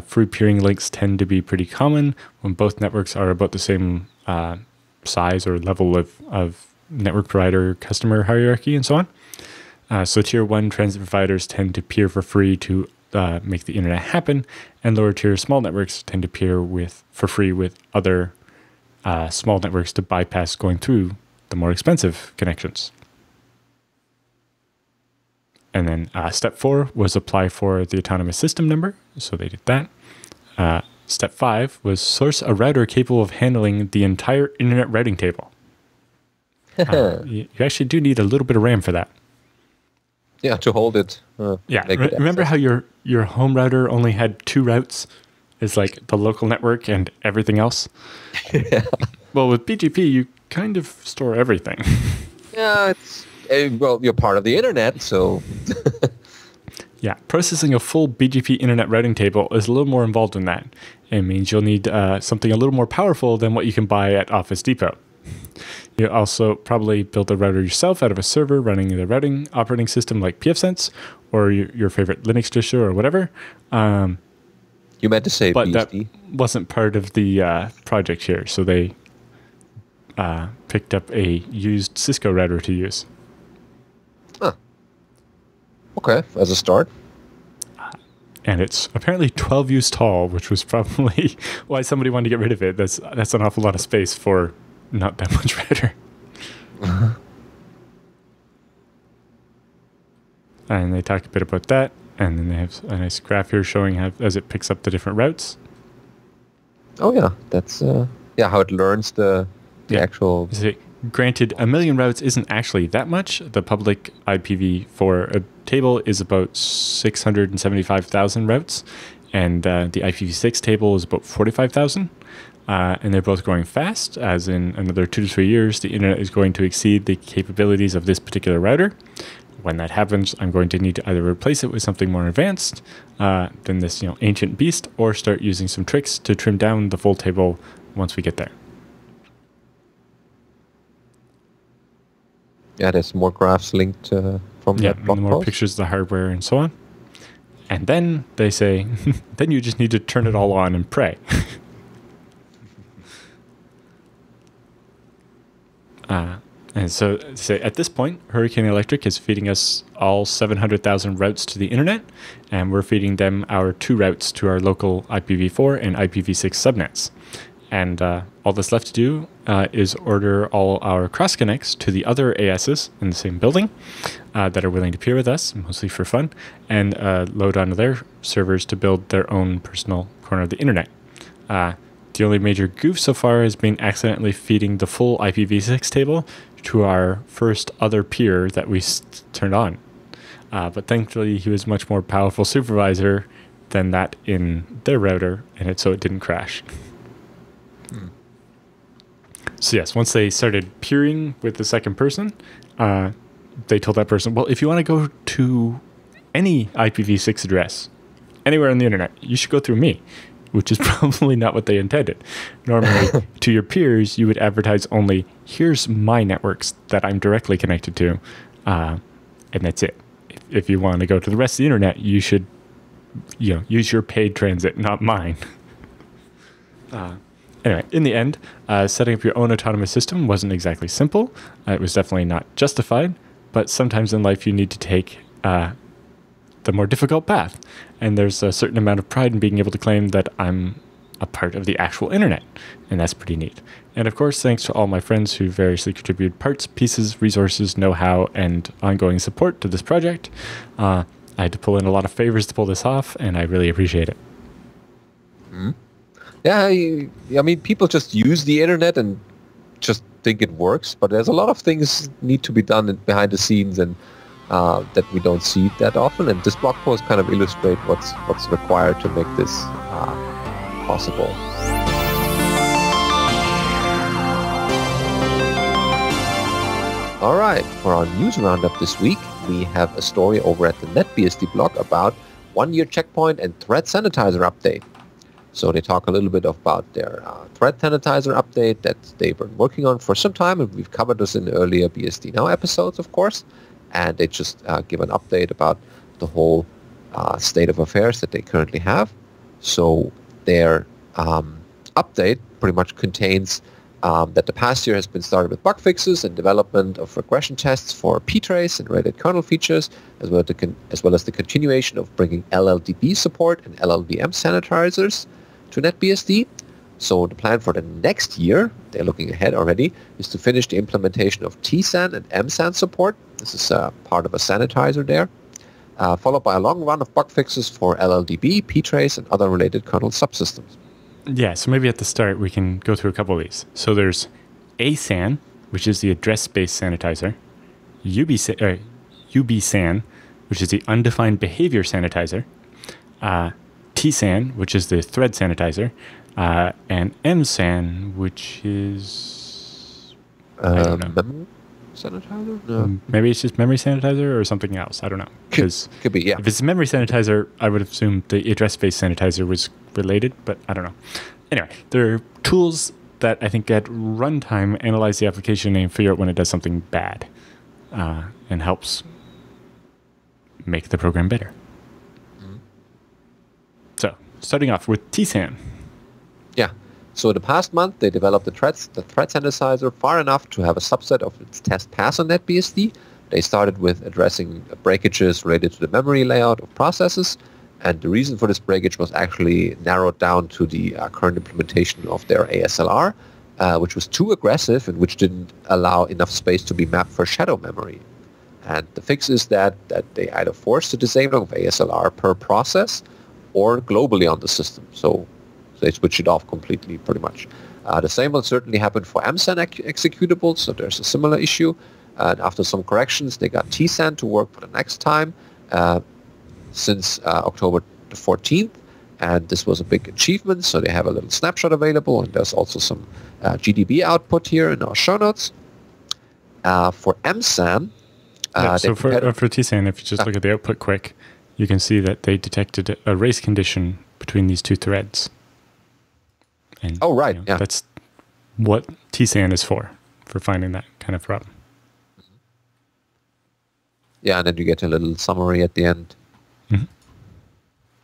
Speaker 2: Free peering links tend to be pretty common when both networks are about the same size or level of network provider customer hierarchy and so on. So tier 1 transit providers tend to peer for free to make the internet happen, and lower tier small networks tend to peer for free with other small networks to bypass going through the more expensive connections. And then step 4 was apply for the autonomous system number. So they did that. Step 5 was source a router capable of handling the entire internet routing table. You actually do need a little bit of RAM for that.
Speaker 1: Yeah, to hold it.
Speaker 2: Remember how your home router only had 2 routes? It's like the local network and everything else?
Speaker 1: Yeah.
Speaker 2: Well, with BGP, you kind of store everything.
Speaker 1: Yeah, you're part of the internet, so...
Speaker 2: Yeah, processing a full BGP internet routing table is a little more involved than that. It means you'll need something a little more powerful than what you can buy at Office Depot. You'll also probably build the router yourself out of a server running the routing operating system like pfSense or your favorite Linux distro or whatever.
Speaker 1: You meant to say
Speaker 2: but
Speaker 1: BSD.
Speaker 2: That wasn't part of the project here, so they picked up a used Cisco router to use.
Speaker 1: Huh. Okay, as a start.
Speaker 2: And it's apparently 12 U's tall, which was probably why somebody wanted to get rid of it. That's an awful lot of space for not that much router. And they talk a bit about that. And then they have a nice graph here showing how as it picks up the different routes.
Speaker 1: Oh, yeah. That's how it learns the actual...
Speaker 2: Granted, 1 million routes isn't actually that much. The public IPv4 table is about 675,000 routes, and the IPv6 table is about 45,000. And they're both growing fast, as in another 2 to 3 years, the internet is going to exceed the capabilities of this particular router. When that happens, I'm going to need to either replace it with something more advanced than this ancient beast, or start using some tricks to trim down the full table once we get there.
Speaker 1: Yeah, there's more graphs linked from that blog
Speaker 2: and more
Speaker 1: post.
Speaker 2: pictures of the hardware and so on. And then they say, then you just need to turn it all on and pray. And so say at this point, Hurricane Electric is feeding us all 700,000 routes to the internet, and we're feeding them our 2 routes to our local IPv4 and IPv6 subnets. And all that's left to do is order all our cross connects to the other ASs in the same building that are willing to peer with us, mostly for fun, and load onto their servers to build their own personal corner of the internet. The only major goof so far has been accidentally feeding the full IPv6 table to our first other peer that we turned on. But thankfully, he was much more powerful supervisor than that in their router, and so it didn't crash. So yes, once they started peering with the second person, they told that person, well, if you want to go to any IPv6 address, anywhere on the internet, you should go through me, which is probably not what they intended. Normally, to your peers, you would advertise only, here's my networks that I'm directly connected to, and that's it. If you want to go to the rest of the internet, you should use your paid transit, not mine. Anyway, in the end, setting up your own autonomous system wasn't exactly simple. It was definitely not justified, but sometimes in life you need to take the more difficult path. And there's a certain amount of pride in being able to claim that I'm a part of the actual internet, and that's pretty neat. And of course, thanks to all my friends who variously contributed parts, pieces, resources, know-how, and ongoing support to this project. I had to pull in a lot of favors to pull this off, and I really appreciate it.
Speaker 1: Mm-hmm. Yeah, I mean, people just use the internet and just think it works, but there's a lot of things need to be done behind the scenes and that we don't see that often. And this blog post kind of illustrates what's required to make this possible. All right, for our news roundup this week, we have a story over at the NetBSD blog about 1-year checkpoint and thread sanitizer update. So they talk a little bit about their thread sanitizer update that they've been working on for some time, and we've covered this in earlier BSD Now episodes, of course. And they just give an update about the whole state of affairs that they currently have. So their update pretty much contains that the past year has been started with bug fixes and development of regression tests for ptrace and related kernel features, as well as the continuation of bringing LLDB support and LLVM sanitizers to NetBSD. So the plan for the next year, they're looking ahead already, is to finish the implementation of TSAN and MSAN support. This is part of a sanitizer there, followed by a long run of bug fixes for LLDB, ptrace, and other related kernel subsystems.
Speaker 2: Yeah, so maybe at the start we can go through a couple of these. So there's ASAN, which is the address-based sanitizer, UBSAN, which is the undefined behavior sanitizer, TSAN, which is the thread sanitizer, and MSAN, which is I don't know.
Speaker 1: Memory sanitizer? No.
Speaker 2: Maybe it's just memory sanitizer or something else. I don't know.
Speaker 1: Could be, yeah.
Speaker 2: If it's memory sanitizer, I would assume the address-based sanitizer was related, but I don't know. Anyway, there are tools that I think at runtime analyze the application and figure out when it does something bad, and helps make the program better. Mm-hmm. So, starting off with TSAN.
Speaker 1: Yeah. So in the past month, they developed the thread sanitizer far enough to have a subset of its test pass on NetBSD. They started with addressing breakages related to the memory layout of processes, and the reason for this breakage was actually narrowed down to the current implementation of their ASLR, which was too aggressive and which didn't allow enough space to be mapped for shadow memory. And the fix is that they either force the disabling of ASLR per process or globally on the system. So they switch it off completely, pretty much. The same will certainly happen for MSAN executables, so there's a similar issue. And after some corrections, they got TSAN to work for the next time since October the 14th. And this was a big achievement, so they have a little snapshot available, and there's also some GDB output here in our show notes. For MSAN...
Speaker 2: so for TSAN, if you just look at the output quick, you can see that they detected a race condition between these two threads. And,
Speaker 1: yeah.
Speaker 2: That's what TSAN is for finding that kind of problem.
Speaker 1: Yeah, and then you get a little summary at the end.
Speaker 2: Mm-hmm.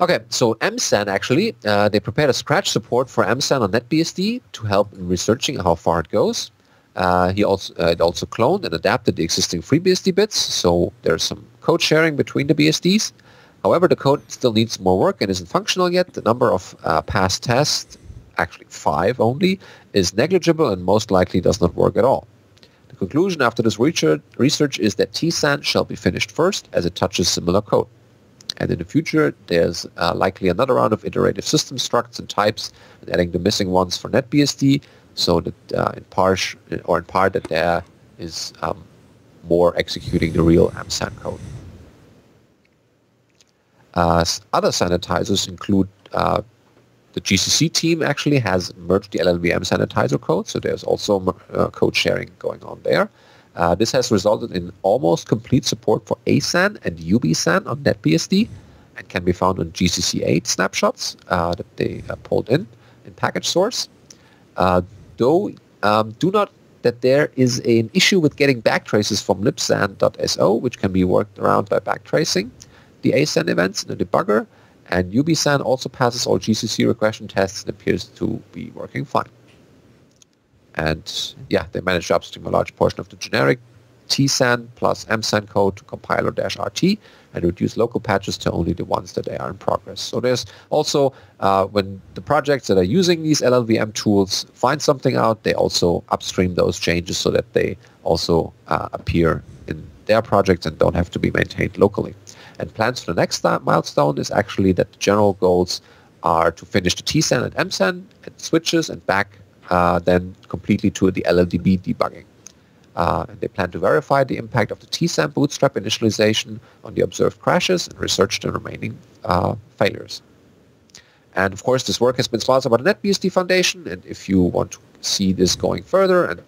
Speaker 1: Okay, so MSAN actually, they prepared a scratch support for MSAN on NetBSD to help in researching how far it goes. It also cloned and adapted the existing FreeBSD bits, so there's some code sharing between the BSDs. However, the code still needs more work and isn't functional yet. The number of past tests, actually 5 only, is negligible and most likely does not work at all. The conclusion after this research is that TSAN shall be finished first, as it touches similar code. And in the future, there's likely another round of iterative system structs and types, and adding the missing ones for NetBSD, so that in part that there is more executing the real MSAN code. Other sanitizers include the GCC team actually has merged the LLVM sanitizer code, so there's also code sharing going on there. This has resulted in almost complete support for ASAN and UBSAN on NetBSD and can be found on GCC 8 snapshots that they pulled in package source. Though do note that there is an issue with getting backtraces from libsan.so, which can be worked around by backtracing the ASAN events in the debugger, and UBSAN also passes all GCC regression tests and appears to be working fine. And yeah, they managed to upstream a large portion of the generic TSAN plus MSAN code to compiler-RT and reduce local patches to only the ones that they are in progress. So there's also, when the projects that are using these LLVM tools find something out, they also upstream those changes so that they also appear in their projects and don't have to be maintained locally. And plans for the next milestone is actually that the general goals are to finish the TSAN and MSAN and switches and back then completely to the LLDB debugging. And they plan to verify the impact of the TSAN bootstrap initialization on the observed crashes and research the remaining failures. And of course, this work has been sponsored by the NetBSD Foundation, and if you want to see this going further and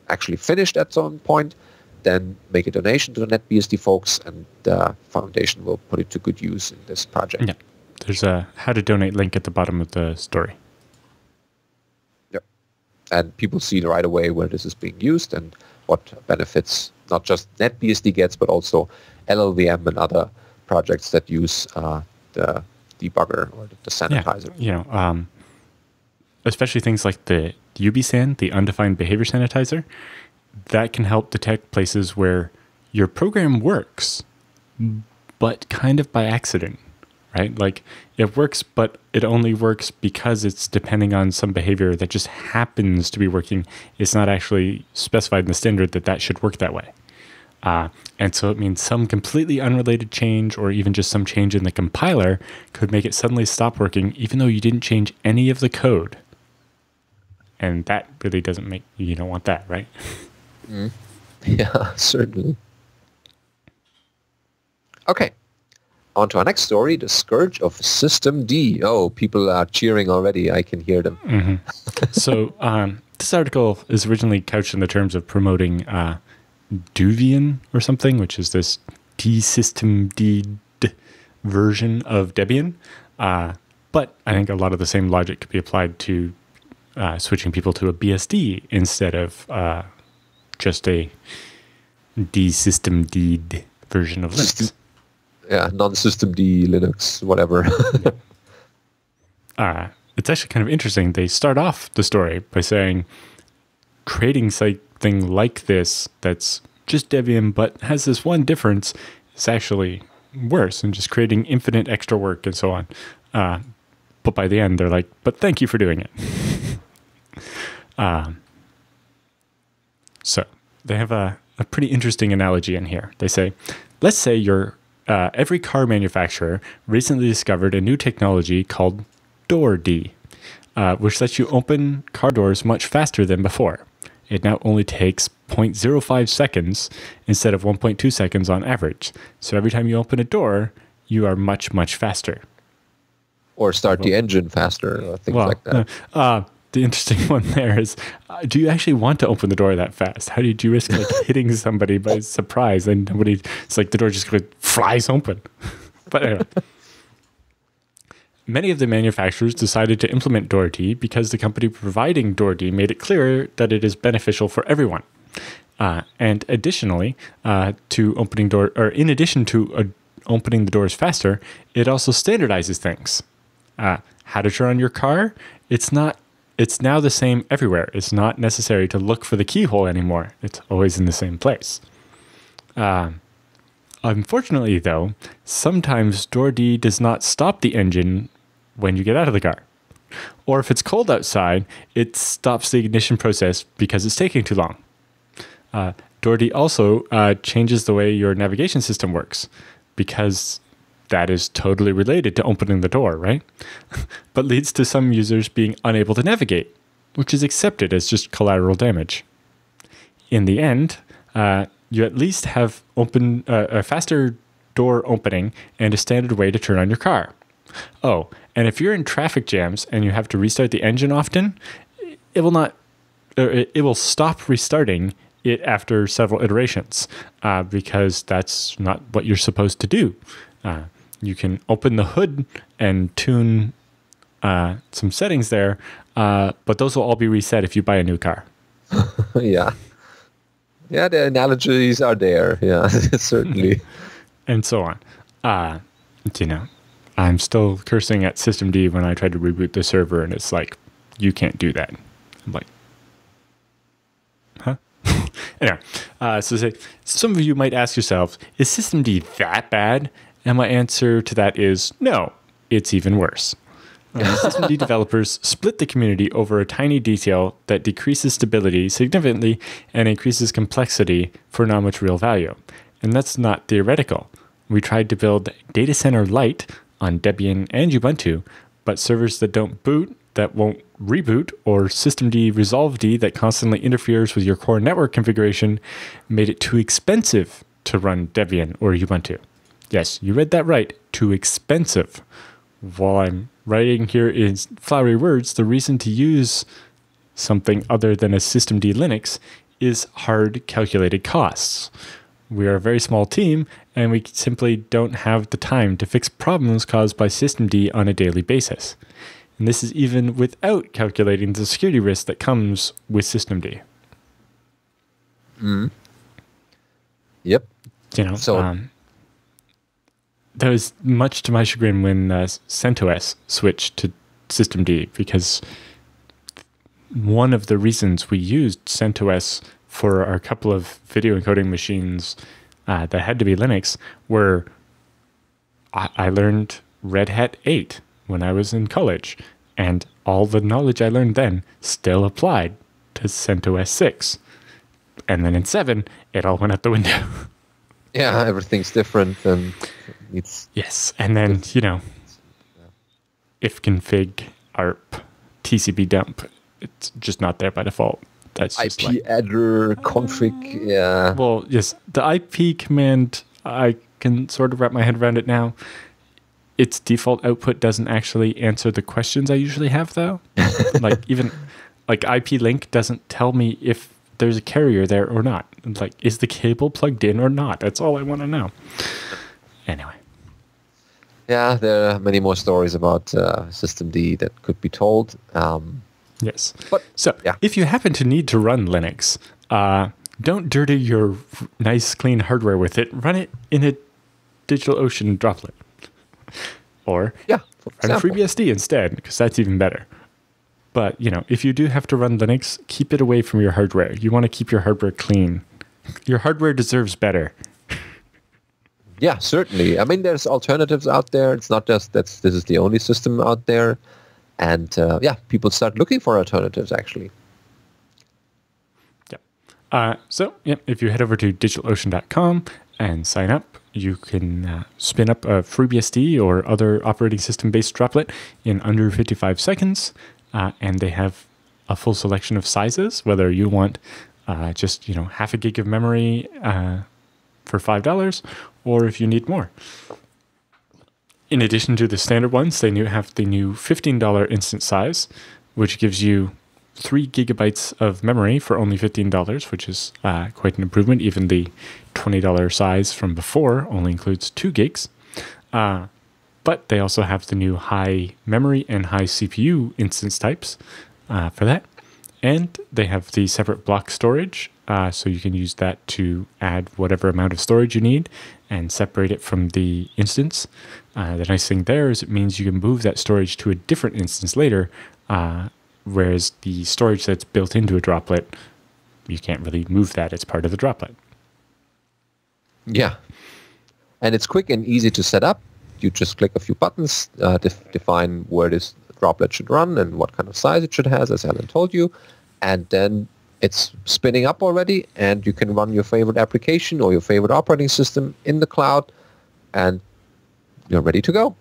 Speaker 1: actually finished at some point, then make a donation to the NetBSD folks, and the foundation will put it to good use in this project.
Speaker 2: Yeah, there's a how to donate link at the bottom of the story.
Speaker 1: Yep, and people see right away where this is being used and what benefits not just NetBSD gets, but also LLVM and other projects that use the debugger or the sanitizer.
Speaker 2: Yeah, especially things like the UBSAN, the undefined behavior sanitizer. That can help detect places where your program works, but kind of by accident, right? Like it works, but it only works because it's depending on some behavior that just happens to be working. It's not actually specified in the standard that should work that way. And so it means some completely unrelated change or even just some change in the compiler could make it suddenly stop working, even though you didn't change any of the code. And that really doesn't make, you don't want that, right?
Speaker 1: Mm. Yeah, certainly. Okay. On to our next story, the scourge of System D. Oh, people are cheering already. I can hear them.
Speaker 2: Mm-hmm. So this article is originally couched in the terms of promoting Debian or something, which is this Systemd version of Debian. But I think a lot of the same logic could be applied to switching people to a BSD instead of just a Systemd version of Linux.
Speaker 1: Yeah, non-Systemd Linux, whatever.
Speaker 2: It's actually kind of interesting. They start off the story by saying creating something like this that's just Debian but has this one difference is actually worse than just creating infinite extra work and so on. But by the end, they're like, but thank you for doing it. So they have a pretty interesting analogy in here. They say, let's say every car manufacturer recently discovered a new technology called DoorD, which lets you open car doors much faster than before. It now only takes 0.05 seconds instead of 1.2 seconds on average. So every time you open a door, you are much, much faster.
Speaker 1: Or start the engine faster, or things like that.
Speaker 2: The interesting one there is, do you actually want to open the door that fast? How do you risk hitting somebody by surprise and it's like the door just flies open? But anyway. Many of the manufacturers decided to implement DoorD because the company providing DoorD made it clear that it is beneficial for everyone. And additionally, in addition to opening the doors faster, it also standardizes things. How to turn on your car? It's now the same everywhere. It's not necessary to look for the keyhole anymore. It's always in the same place. Unfortunately, though, sometimes DoorD does not stop the engine when you get out of the car. Or if it's cold outside, it stops the ignition process because it's taking too long. DoorD also changes the way your navigation system works because that is totally related to opening the door, right? But leads to some users being unable to navigate, which is accepted as just collateral damage. In the end, you at least have a faster door opening and a standard way to turn on your car. Oh, and if you're in traffic jams and you have to restart the engine often, it will stop restarting it after several iterations because that's not what you're supposed to do. You can open the hood and tune some settings there, but those will all be reset if you buy a new car.
Speaker 1: Yeah. Yeah, the analogies are there. Yeah, certainly.
Speaker 2: And so on. I'm still cursing at Systemd when I try to reboot the server, and it's like, you can't do that. I'm like, huh? Anyway, so some of you might ask yourselves, is Systemd that bad? And my answer to that is no, it's even worse. Systemd developers split the community over a tiny detail that decreases stability significantly and increases complexity for not much real value. And that's not theoretical. We tried to build Data Center Lite on Debian and Ubuntu, but servers that don't boot, that won't reboot, or Systemd Resolved that constantly interferes with your core network configuration made it too expensive to run Debian or Ubuntu. Yes, you read that right, too expensive. While I'm writing here in flowery words, the reason to use something other than a Systemd Linux is hard calculated costs. We are a very small team, and we simply don't have the time to fix problems caused by Systemd on a daily basis. And this is even without calculating the security risk that comes with Systemd.
Speaker 1: Mm. Yep.
Speaker 2: That was much to my chagrin when CentOS switched to Systemd, because one of the reasons we used CentOS for our couple of video encoding machines that had to be Linux were I learned Red Hat 8 when I was in college, and all the knowledge I learned then still applied to CentOS 6. And then in 7, it all went out the window.
Speaker 1: Yeah, everything's different, and it's
Speaker 2: Yes, and then, if config arp TCP dump, it's just not there by default. That's just
Speaker 1: IP adder config. Yeah.
Speaker 2: Well, yes, the IP command, I can sort of wrap my head around it now. Its default output doesn't actually answer the questions I usually have, though. Even IP link doesn't tell me if there's a carrier there or not. Like, is the cable plugged in or not? That's all I want to know. Anyway.
Speaker 1: Yeah, there are many more stories about systemd that could be told.
Speaker 2: Yes.
Speaker 1: But,
Speaker 2: if you happen to need to run Linux, don't dirty your nice, clean hardware with it. Run it in a DigitalOcean droplet. Or run a FreeBSD instead, because that's even better. But, if you do have to run Linux, keep it away from your hardware. You want to keep your hardware clean. Your hardware deserves better.
Speaker 1: Yeah, certainly. I mean, there's alternatives out there. It's not just this is the only system out there. And, people start looking for alternatives, actually.
Speaker 2: If you head over to digitalocean.com and sign up, you can spin up a FreeBSD or other operating system-based droplet in under 55 seconds. And they have a full selection of sizes, whether you want just half a gig of memory for $5, or if you need more. In addition to the standard ones, they have the new $15 instance size, which gives you 3 gigabytes of memory for only $15, which is quite an improvement. Even the $20 size from before only includes 2 gigs. But they also have the new high memory and high CPU instance types for that. And they have the separate block storage, so you can use that to add whatever amount of storage you need and separate it from the instance. The nice thing there is it means you can move that storage to a different instance later, whereas the storage that's built into a droplet, you can't really move that. It's part of the droplet.
Speaker 1: Yeah. And it's quick and easy to set up. You just click a few buttons, define where this droplet should run and what kind of size it should have, as Alan told you. And then it's spinning up already, and you can run your favorite application or your favorite operating system in the cloud, and you're ready to go.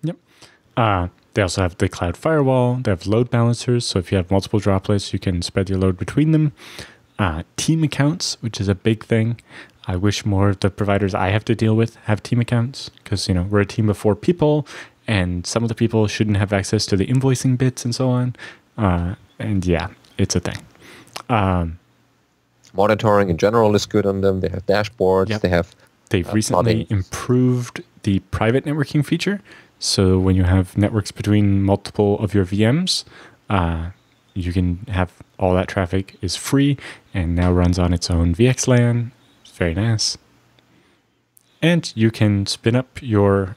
Speaker 2: Yep. They also have the cloud firewall. They have load balancers, so if you have multiple droplets, you can spread your load between them. Team accounts, which is a big thing. I wish more of the providers I have to deal with have team accounts, because we're a team of 4 people, and some of the people shouldn't have access to the invoicing bits and so on. And yeah, it's a thing.
Speaker 1: Monitoring in general is good on them. They have dashboards.
Speaker 2: Yep. They've recently improved the private networking feature. So when you have networks between multiple of your VMs, you can have all that traffic is free and now runs on its own VXLAN. It's very nice. And you can spin up your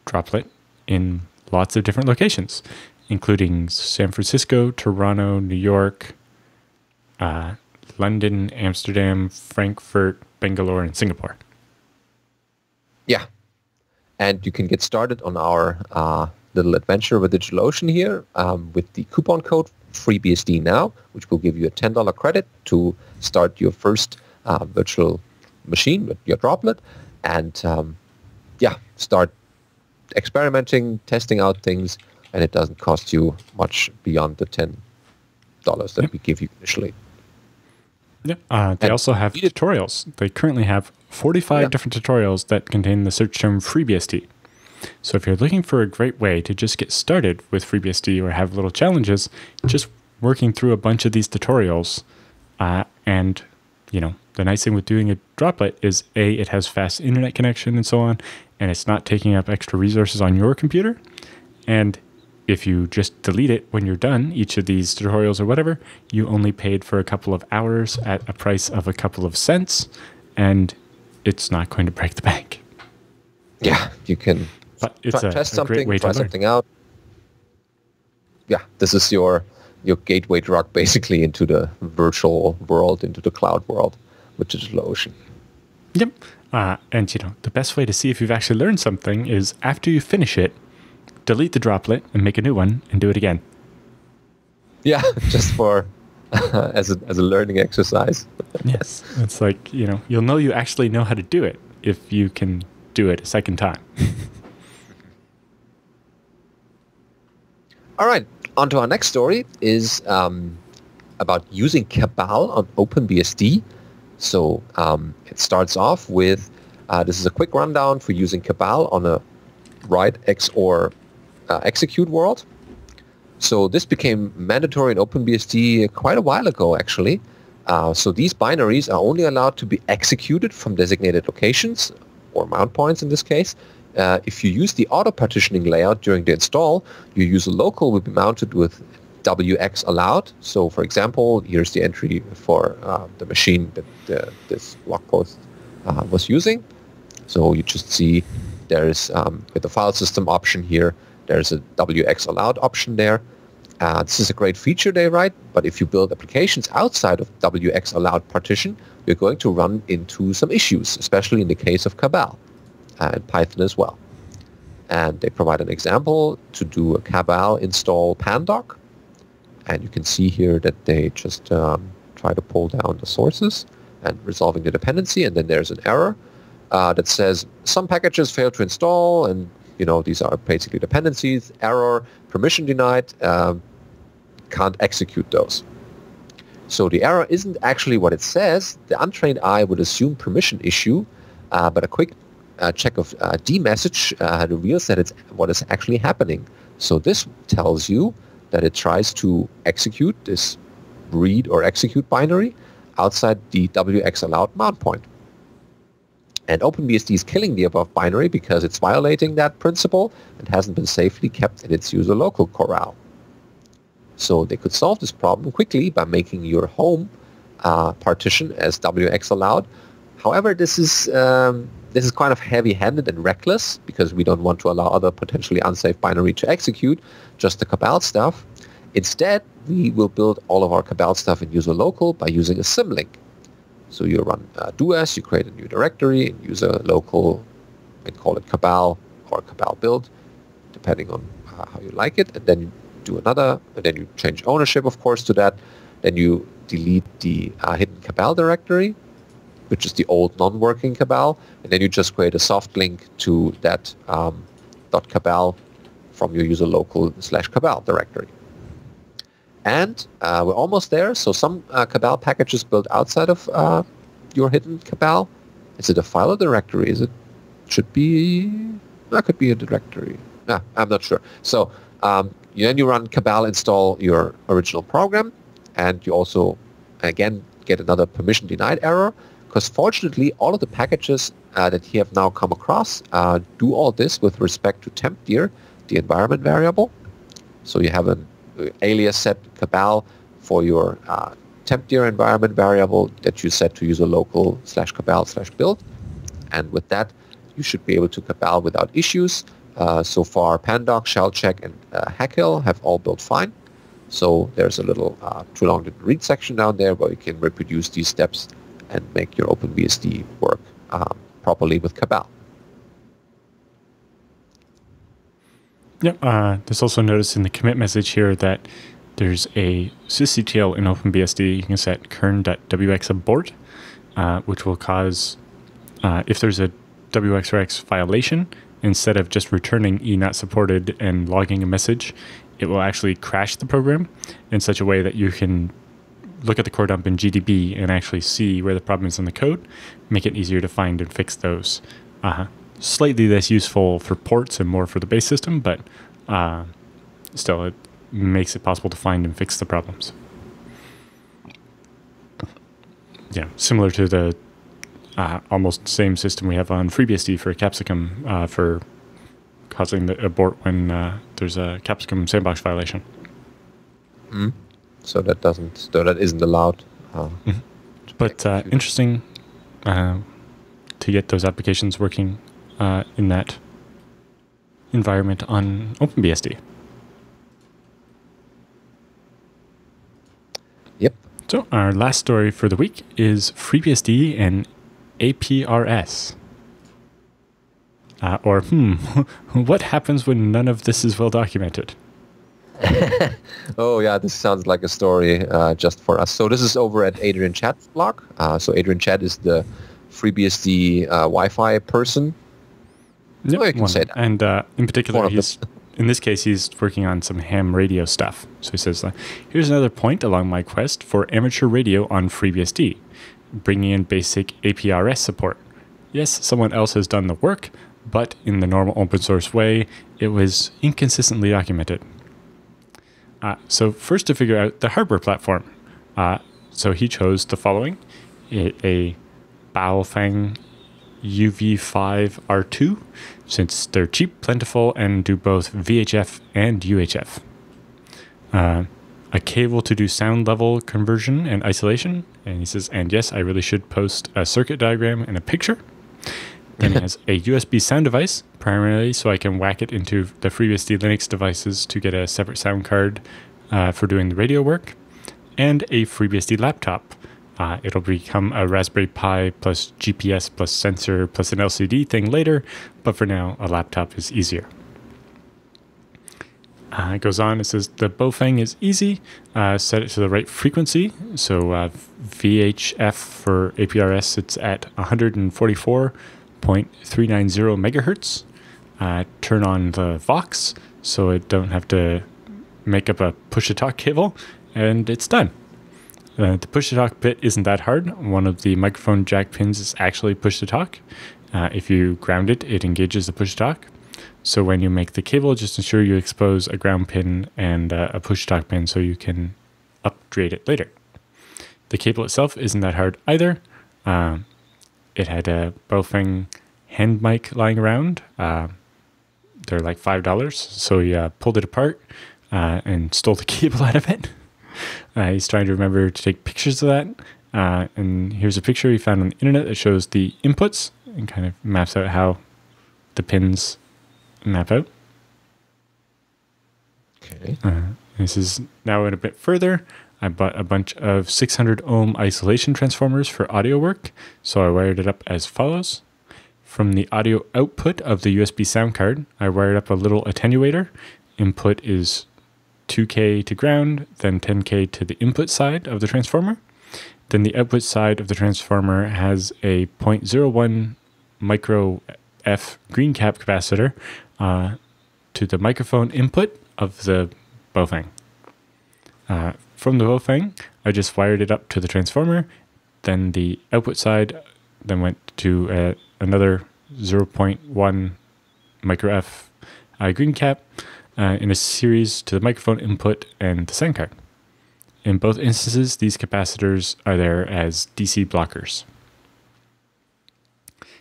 Speaker 2: droplet in lots of different locations, including San Francisco, Toronto, New York, London, Amsterdam, Frankfurt, Bangalore, and Singapore.
Speaker 1: Yeah. And you can get started on our little adventure with DigitalOcean here with the coupon code FreeBSD Now, which will give you a $10 credit to start your first virtual machine with your droplet. And start experimenting, testing out things, and it doesn't cost you much beyond the $10 that we give you initially.
Speaker 2: Yeah. They also have tutorials. They currently have 45 different tutorials that contain the search term FreeBSD. So if you're looking for a great way to just get started with FreeBSD or have little challenges, just working through a bunch of these tutorials, and the nice thing with doing a droplet is it has fast internet connection and so on, and it's not taking up extra resources on your computer. And if you just delete it when you're done, each of these tutorials or whatever, you only paid for a couple of hours at a price of a couple of cents, and it's not going to break the bank.
Speaker 1: Yeah, you can test something, try something out. Yeah, this is your gateway drug basically into the virtual world, into the cloud world with DigitalOcean.
Speaker 2: Yep. And the best way to see if you've actually learned something is after you finish it, delete the droplet and make a new one and do it again.
Speaker 1: Yeah, just for as a learning exercise.
Speaker 2: Yes, it's like, you'll know you actually know how to do it if you can do it a second time.
Speaker 1: All right, on to our next story is about using Cabal on OpenBSD. So it starts off with, this is a quick rundown for using Cabal on a write XOR execute world. So this became mandatory in OpenBSD quite a while ago, actually. So these binaries are only allowed to be executed from designated locations, or mount points in this case. If you use the auto-partitioning layout during the install, your user local will be mounted with WX allowed. So for example, here's the entry for the machine that this blog post was using. So you just see there's, with the file system option here, there's a WX allowed option there. This is a great feature, they write, but if you build applications outside of WX allowed partition, you're going to run into some issues, especially in the case of Cabal and Python as well. And they provide an example to do a Cabal install pandoc. And you can see here that they just try to pull down the sources and resolving the dependency. And then there's an error that says some packages fail to install, and these are basically dependencies, error, permission denied, can't execute those. So the error isn't actually what it says. The untrained eye would assume permission issue, but a quick check of dmessage reveals that it's what is actually happening. So this tells you that it tries to execute this read or execute binary outside the WX allowed mount point. And OpenBSD is killing the above binary because it's violating that principle and hasn't been safely kept in its user local corral. So they could solve this problem quickly by making your home partition as WX allowed. However, this is kind of heavy-handed and reckless because we don't want to allow other potentially unsafe binary to execute, just the Cabal stuff. Instead, we will build all of our Cabal stuff in user local by using a symlink. So you run doas, you create a new directory in user local and call it Cabal or Cabal build, depending on how you like it. And then you do another, and then you change ownership, of course, to that. Then you delete the hidden Cabal directory, which is the old non-working Cabal, and then you just create a soft link to that .cabal from your user local /Cabal directory. And we're almost there. So some Cabal packages built outside of your hidden Cabal. Is it a file or directory? Should be, that could be a directory. I'm not sure. So then you run Cabal install your original program, and you also, again, get another permission denied error, because fortunately all of the packages that you have now come across do all this with respect to tempdir, the environment variable. So you have an alias set Cabal for your tempdir environment variable that you set to user local /Cabal/build. And with that, you should be able to Cabal without issues. So far, pandoc, shellcheck, and hackhill have all built fine. So there's a little too long to read section down there where you can reproduce these steps and make your OpenBSD work properly with Cabal.
Speaker 2: Yep. There's also notice in the commit message here that there's a sysctl in OpenBSD. You can set kern.wx abort, which will cause, if there's a wxrx violation, instead of just returning e not supported and logging a message, it will actually crash the program in such a way that you can look at the core dump in GDB and actually see where the problem is in the code, make it easier to find and fix those. Slightly less useful for ports and more for the base system, but still it makes it possible to find and fix the problems. Yeah, similar to the almost same system we have on FreeBSD for Capsicum for causing the abort when there's a Capsicum sandbox violation.
Speaker 1: So that isn't allowed.
Speaker 2: But interesting to get those applications working in that environment on OpenBSD.
Speaker 1: Yep.
Speaker 2: So our last story for the week is FreeBSD and APRS. What happens when none of this is well documented?
Speaker 1: Oh yeah, this sounds like a story just for us. So this is over at Adrian Chad's blog. So Adrian Chad is the FreeBSD Wi-Fi person.
Speaker 2: Yep,
Speaker 1: Oh, you can say that.
Speaker 2: And in particular,
Speaker 1: One of
Speaker 2: in this case, he's working on some ham radio stuff. So he says, here's another point along my quest for amateur radio on FreeBSD, bringing in basic APRS support. Yes, someone else has done the work, but in the normal open source way, it was inconsistently documented. So first to figure out the hardware platform. So he chose the following, a Baofeng UV5R2, since they're cheap, plentiful, and do both VHF and UHF. A cable to do sound level conversion and isolation. And he says, and yes, I really should post a circuit diagram and a picture. Then he has a USB sound device, primarily so I can whack it into the FreeBSD Linux devices to get a separate sound card for doing the radio work, and a FreeBSD laptop. It'll become a Raspberry Pi plus GPS plus sensor plus an LCD thing later, but for now, a laptop is easier. It goes on, it says, the Baofeng is easy. Set it to the right frequency. So VHF for APRS, it's at 144.390 megahertz. Turn on the Vox so it don't have to make up a push-to-talk cable, and it's done. The push-to-talk bit isn't that hard. One of the microphone jack pins is actually push-to-talk. If you ground it, it engages the push-to-talk. So when you make the cable, just ensure you expose a ground pin and a push-to-talk pin so you can upgrade it later. The cable itself isn't that hard either. It had a Baofeng hand mic lying around. They're like $5. So he pulled it apart and stole the cable out of it. He's trying to remember to take pictures of that. And here's a picture he found on the internet that shows the inputs and kind of maps out how the pins map out.
Speaker 1: Okay.
Speaker 2: This is now in a bit further. I bought a bunch of 600 ohm isolation transformers for audio work, so I wired it up as follows. From the audio output of the USB sound card, I wired up a little attenuator. Input is 2K to ground, then 10K to the input side of the transformer. Then the output side of the transformer has a 0.01 micro F green cap capacitor to the microphone input of the Baofeng. From the Baofeng, I just wired it up to the transformer. Then the output side then went to another 0.1 micro F green cap in a series to the microphone input and the sound card. In both instances, these capacitors are there as DC blockers.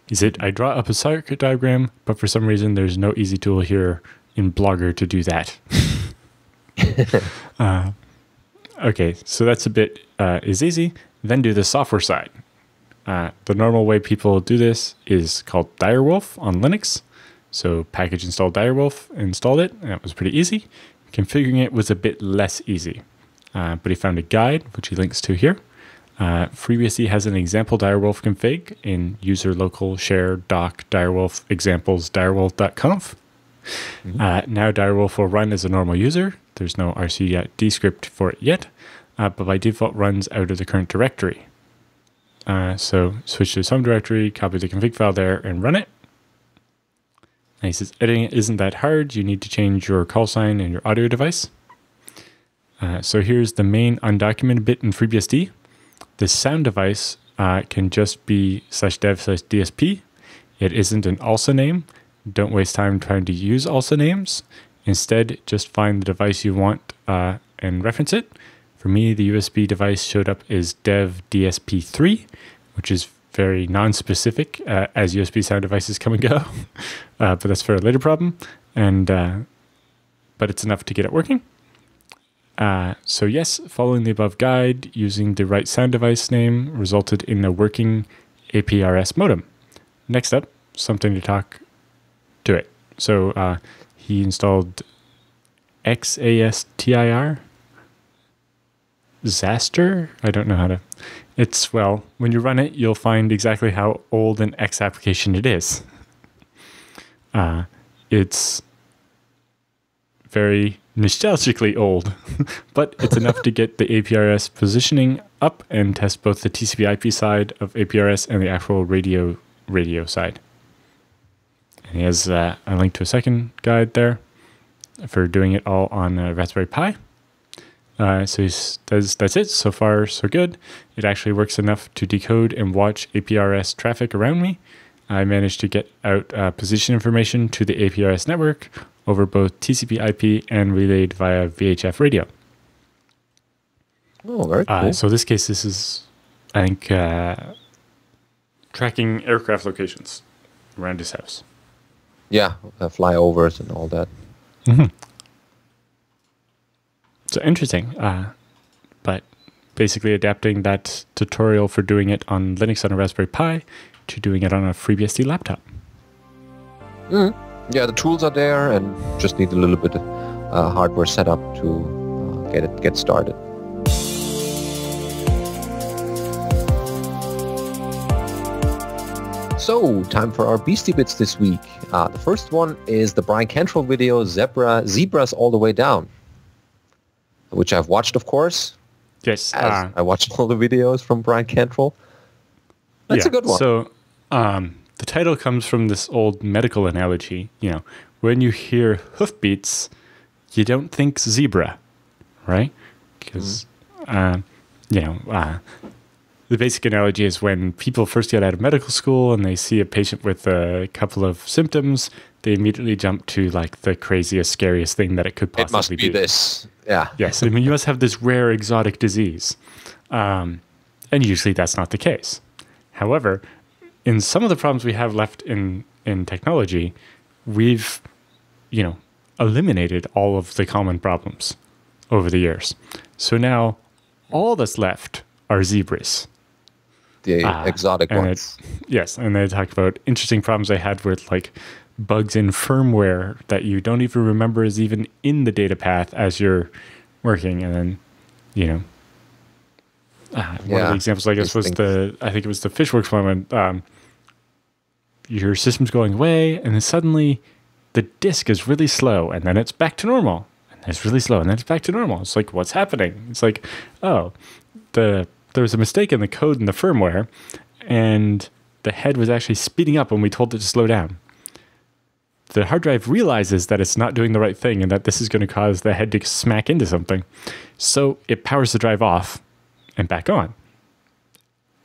Speaker 2: He said, I draw up a circuit diagram, but for some reason there's no easy tool here in Blogger to do that. Okay, so that's a bit is easy. Then do the software side. The normal way people do this is called Direwolf on Linux. So package install Direwolf, installed it, and it was pretty easy. Configuring it was a bit less easy. But he found a guide, which he links to here. FreeBSD has an example direwolf config in user local share doc direwolf examples direwolf.conf. Now direwolf will run as a normal user. There's no rcd script for it yet, but by default runs out of the current directory. So switch to some directory, copy the config file there, and run it. And he says, editing it isn't that hard. You need to change your call sign and your audio device. So here's the main undocumented bit in FreeBSD. The sound device can just be /dev/dsp. It isn't an ALSA name. Don't waste time trying to use ALSA names. Instead, just find the device you want and reference it. For me, the USB device showed up as dev DSP3, which is very non-specific as USB sound devices come and go. But that's for a later problem. But it's enough to get it working. So yes, following the above guide, using the right sound device name resulted in a working APRS modem. Next up, something to talk to it. So he installed XASTIR, Zaster. I don't know how to. It's, well, when you run it, you'll find exactly how old an X application it is. It's very nostalgically old, but it's enough to get the APRS positioning up and test both the TCP/IP side of APRS and the actual radio side. And he has a link to a second guide there for doing it all on a Raspberry Pi. So that's it. So far, so good. It actually works enough to decode and watch APRS traffic around me. I managed to get out position information to the APRS network over both TCP/IP and relayed via VHF radio.
Speaker 1: Oh, very cool.
Speaker 2: So this case, this is, I think, tracking aircraft locations around his house.
Speaker 1: Yeah, flyovers and all that.
Speaker 2: Mm-hmm. So interesting, but basically adapting that tutorial for doing it on Linux on a Raspberry Pi to doing it on a FreeBSD laptop.
Speaker 1: Yeah, the tools are there, and just need a little bit of hardware setup to get started. So, time for our Beastie Bits this week. The first one is the Brian Cantrell video, Zebras All the Way Down, which I've watched, of course.
Speaker 2: Yes.
Speaker 1: I watched all the videos from Brian Cantrell. That's a good one.
Speaker 2: So, the title comes from this old medical analogy. When you hear hoofbeats, you don't think zebra, right? Because, the basic analogy is when people first get out of medical school and they see a patient with a couple of symptoms, they immediately jump to like the craziest, scariest thing that it could possibly be.
Speaker 1: It must be this. Yeah.
Speaker 2: Yes. I mean, you must have this rare exotic disease. And usually that's not the case. However, in some of the problems we have left in technology, we've, eliminated all of the common problems over the years. So now all that's left are zebras.
Speaker 1: The exotic ones.
Speaker 2: Yes, and they talk about interesting problems they had with like bugs in firmware that you don't even remember is even in the data path as you're working. And then, one of the examples, I guess, was I think it was the Fishworks one when your system's going away and then suddenly the disk is really slow and then it's back to normal. And it's really slow and then it's back to normal. It's like, what's happening? It's like, there was a mistake in the code in the firmware, and the head was actually speeding up when we told it to slow down. The hard drive realizes that it's not doing the right thing and that this is going to cause the head to smack into something. So it powers the drive off and back on.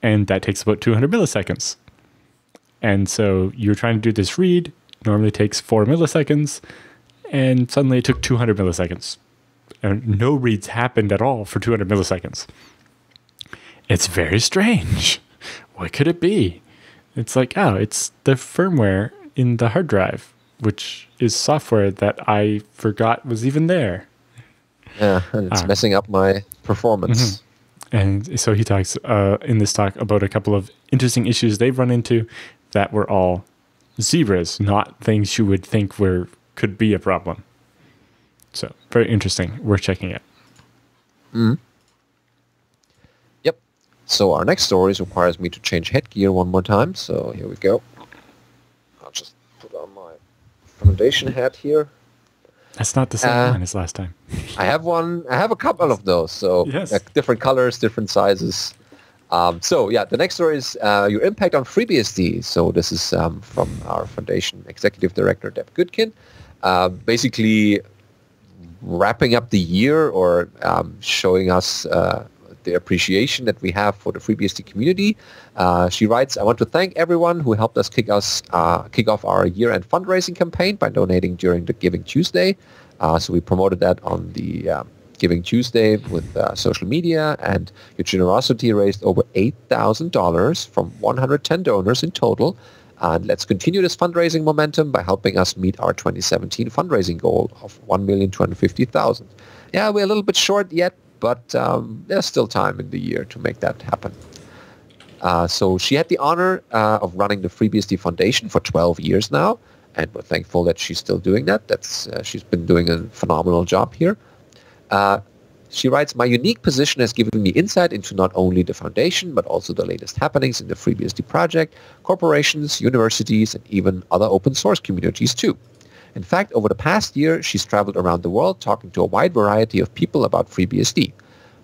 Speaker 2: And that takes about 200 milliseconds. And so you're trying to do this read, normally takes 4 milliseconds, and suddenly it took 200 milliseconds. And no reads happened at all for 200 milliseconds. It's very strange. What could it be? It's like, it's the firmware in the hard drive, which is software that I forgot was even there.
Speaker 1: Yeah, and it's messing up my performance.
Speaker 2: Mm-hmm. And so he talks in this talk about a couple of interesting issues they've run into that were all zebras, not things you would think could be a problem. So very interesting. Worth checking out.
Speaker 1: Mm-hmm. So our next story requires me to change headgear one more time. So here we go. I'll just put on my foundation hat here.
Speaker 2: That's not the same one as last time.
Speaker 1: I have a couple of those. So
Speaker 2: yes.
Speaker 1: Different colors, different sizes. The next story is your impact on FreeBSD. So this is from our foundation executive director, Deb Goodkin. Basically wrapping up the year or showing us the appreciation that we have for the FreeBSD community. She writes, I want to thank everyone who helped us kick off our year-end fundraising campaign by donating during the Giving Tuesday. So we promoted that on the Giving Tuesday with social media, and your generosity raised over $8,000 from 110 donors in total. And let's continue this fundraising momentum by helping us meet our 2017 fundraising goal of $1,250,000. Yeah, we're a little bit short yet, but there's still time in the year to make that happen. So she had the honor of running the FreeBSD Foundation for 12 years now, and we're thankful that she's still doing that. She's been doing a phenomenal job here. She writes, my unique position has given me insight into not only the foundation, but also the latest happenings in the FreeBSD project, corporations, universities, and even other open source communities too. In fact, over the past year, she's traveled around the world talking to a wide variety of people about FreeBSD.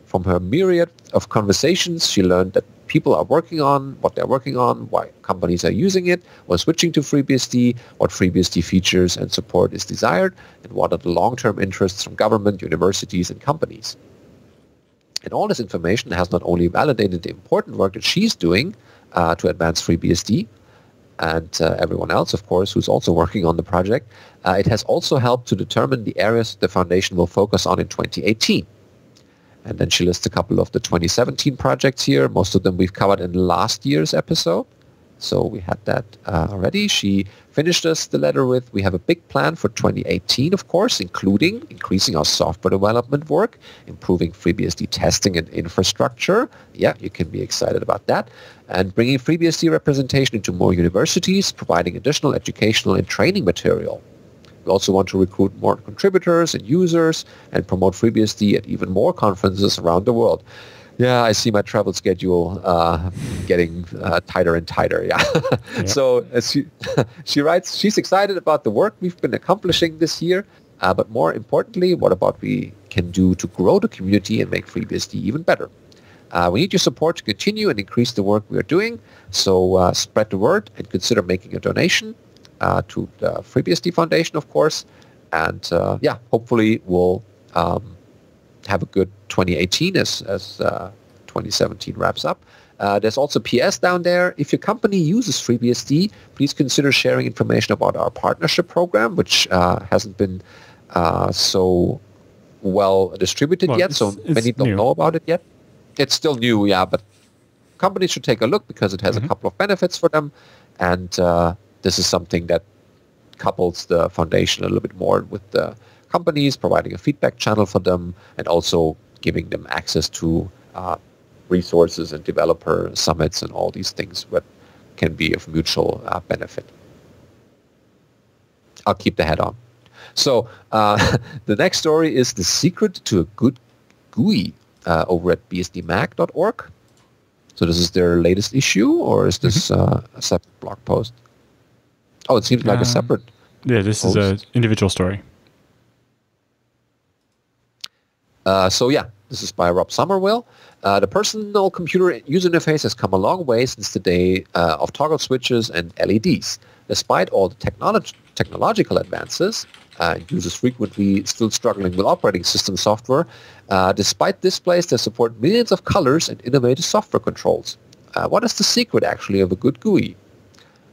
Speaker 1: From her myriad of conversations, she learned that people are working on, what they're working on, why companies are using it, or switching to FreeBSD, what FreeBSD features and support is desired, and what are the long-term interests from government, universities, and companies. And all this information has not only validated the important work that she's doing to advance FreeBSD, and everyone else, of course, who's also working on the project, it has also helped to determine the areas the foundation will focus on in 2018. And then she lists a couple of the 2017 projects here. Most of them we've covered in last year's episode. So we had that already. She finished us the letter with, we have a big plan for 2018, of course, including increasing our software development work, improving FreeBSD testing and infrastructure. Yeah, you can be excited about that. And bringing FreeBSD representation into more universities, providing additional educational and training material. We also want to recruit more contributors and users and promote FreeBSD at even more conferences around the world. Yeah, I see my travel schedule getting tighter and tighter. Yeah. Yep. So as she writes, she's excited about the work we've been accomplishing this year, but more importantly, what about we can do to grow the community and make FreeBSD even better? We need your support to continue and increase the work we are doing. So spread the word and consider making a donation to the FreeBSD Foundation, of course. And yeah, hopefully we'll have a good 2018 as 2017 wraps up. There's also PS down there. If your company uses FreeBSD, please consider sharing information about our partnership program, which hasn't been so well distributed yet, so many don't know about it yet. It's still new, yeah, but companies should take a look because it has a couple of benefits for them. And this is something that couples the foundation a little bit more with the companies, providing a feedback channel for them, and also giving them access to resources and developer summits and all these things that can be of mutual benefit. I'll keep the head on. So the next story is the secret to a good GUI over at bsdmac.org. So this is their latest issue, or is this a separate blog post? Oh, it seems like a separate
Speaker 2: Yeah, this
Speaker 1: post.
Speaker 2: is an individual story.
Speaker 1: So yeah, this is by Rob Somerville. The personal computer user interface has come a long way since the day of toggle switches and LEDs. Despite all the technological advances, users frequently still struggling with operating system software. Despite displays that support millions of colors and innovative software controls. What is the secret, actually, of a good GUI?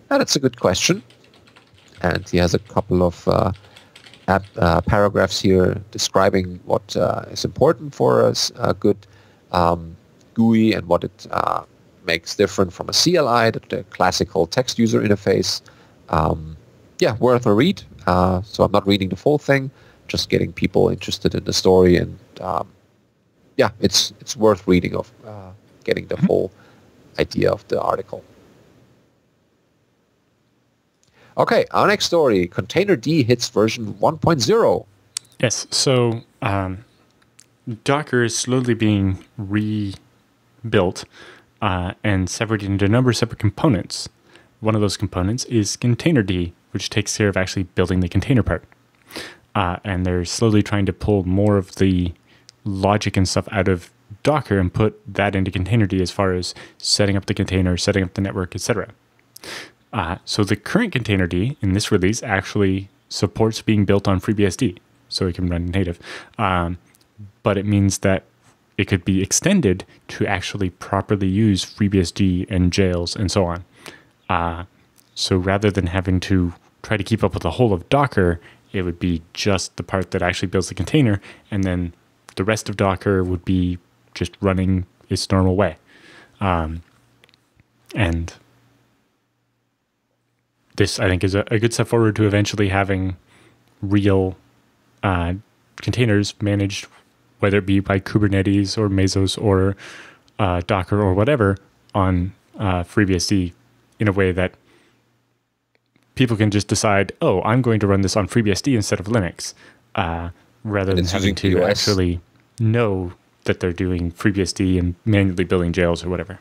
Speaker 1: That's a good question. And he has a couple of paragraphs here describing what is important for us, a good GUI, and what it makes different from a CLI, the classical text user interface. Yeah, worth a read. So I'm not reading the full thing, just getting people interested in the story, and yeah, it's worth reading of getting the full idea of the article. Okay, our next story, Containerd hits version 1.0.
Speaker 2: Yes, so Docker is slowly being rebuilt and separated into a number of separate components. One of those components is Containerd, which takes care of actually building the container part. And they're slowly trying to pull more of the logic and stuff out of Docker and put that into Containerd as far as setting up the container, setting up the network, etc. So the current Containerd in this release actually supports being built on FreeBSD, so it can run native. But it means that it could be extended to actually properly use FreeBSD and jails and so on. So rather than having to try to keep up with the whole of Docker, it would be just the part that actually builds the container, and then the rest of Docker would be just running its normal way. And this, I think, is a good step forward to eventually having real containers managed, whether it be by Kubernetes or Mesos or Docker or whatever, on FreeBSD in a way that people can just decide, oh, I'm going to run this on FreeBSD instead of Linux, rather than having to actually know that they're doing FreeBSD and manually building jails or whatever.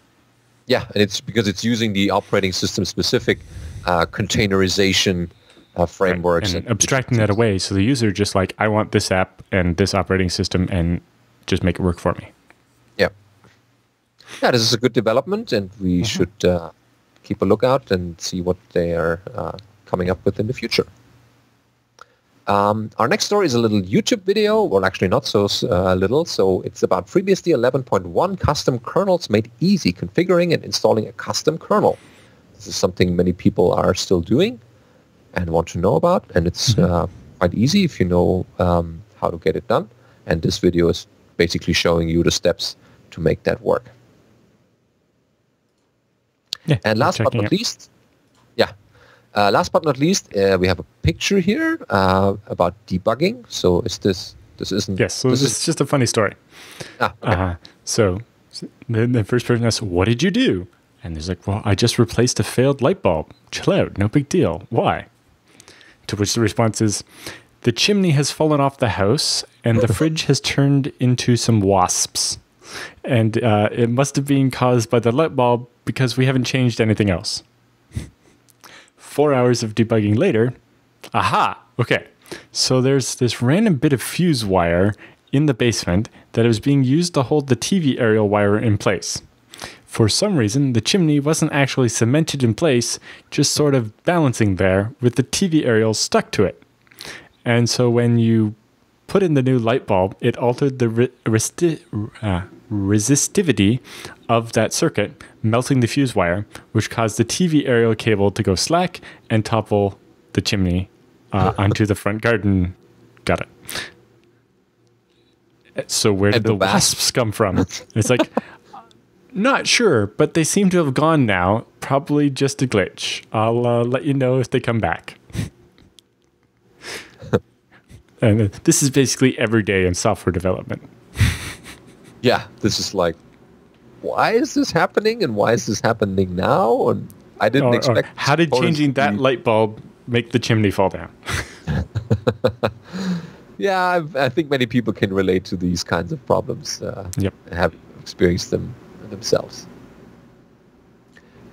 Speaker 1: Yeah, and it's because it's using the operating system specific containerization frameworks.
Speaker 2: And abstracting that away so the user just like, I want this app and this operating system and just make it work for me.
Speaker 1: Yeah. Yeah, this is a good development, and we should keep a lookout and see what they are coming up with in the future. Our next story is a little YouTube video, well, actually not so little. So it's about FreeBSD 11.1 custom kernels made easy configuring and installing a custom kernel. This is something many people are still doing and want to know about, and it's quite easy if you know how to get it done. And this video is basically showing you the steps to make that work.
Speaker 2: Yeah,
Speaker 1: and last but not least, we have a picture here about debugging. So this isn't...
Speaker 2: Yes, so this is just a funny story.
Speaker 1: Okay.
Speaker 2: So then the first person asks, what did you do? And there's like, well, I just replaced a failed light bulb. Chill out, no big deal. Why? To which the response is, the chimney has fallen off the house and the fridge has turned into some wasps. And it must have been caused by the light bulb because we haven't changed anything else. 4 hours of debugging later, aha, okay. So there's this random bit of fuse wire in the basement that was being used to hold the TV aerial wire in place. For some reason, the chimney wasn't actually cemented in place, just sort of balancing there with the TV aerial stuck to it. And so when you put in the new light bulb, it altered the resistivity of that circuit, melting the fuse wire, which caused the TV aerial cable to go slack and topple the chimney onto the front garden. Got it. So where did the wasps come from? It's like, not sure, but they seem to have gone now. Probably just a glitch. I'll let you know if they come back. And this is basically every day in software development.
Speaker 1: Yeah, this is like, why is this happening, and why is this happening now? And I didn't expect.
Speaker 2: How did changing that light bulb make the chimney fall down?
Speaker 1: Yeah, I think many people can relate to these kinds of problems.
Speaker 2: Yep.
Speaker 1: And have experienced them themselves.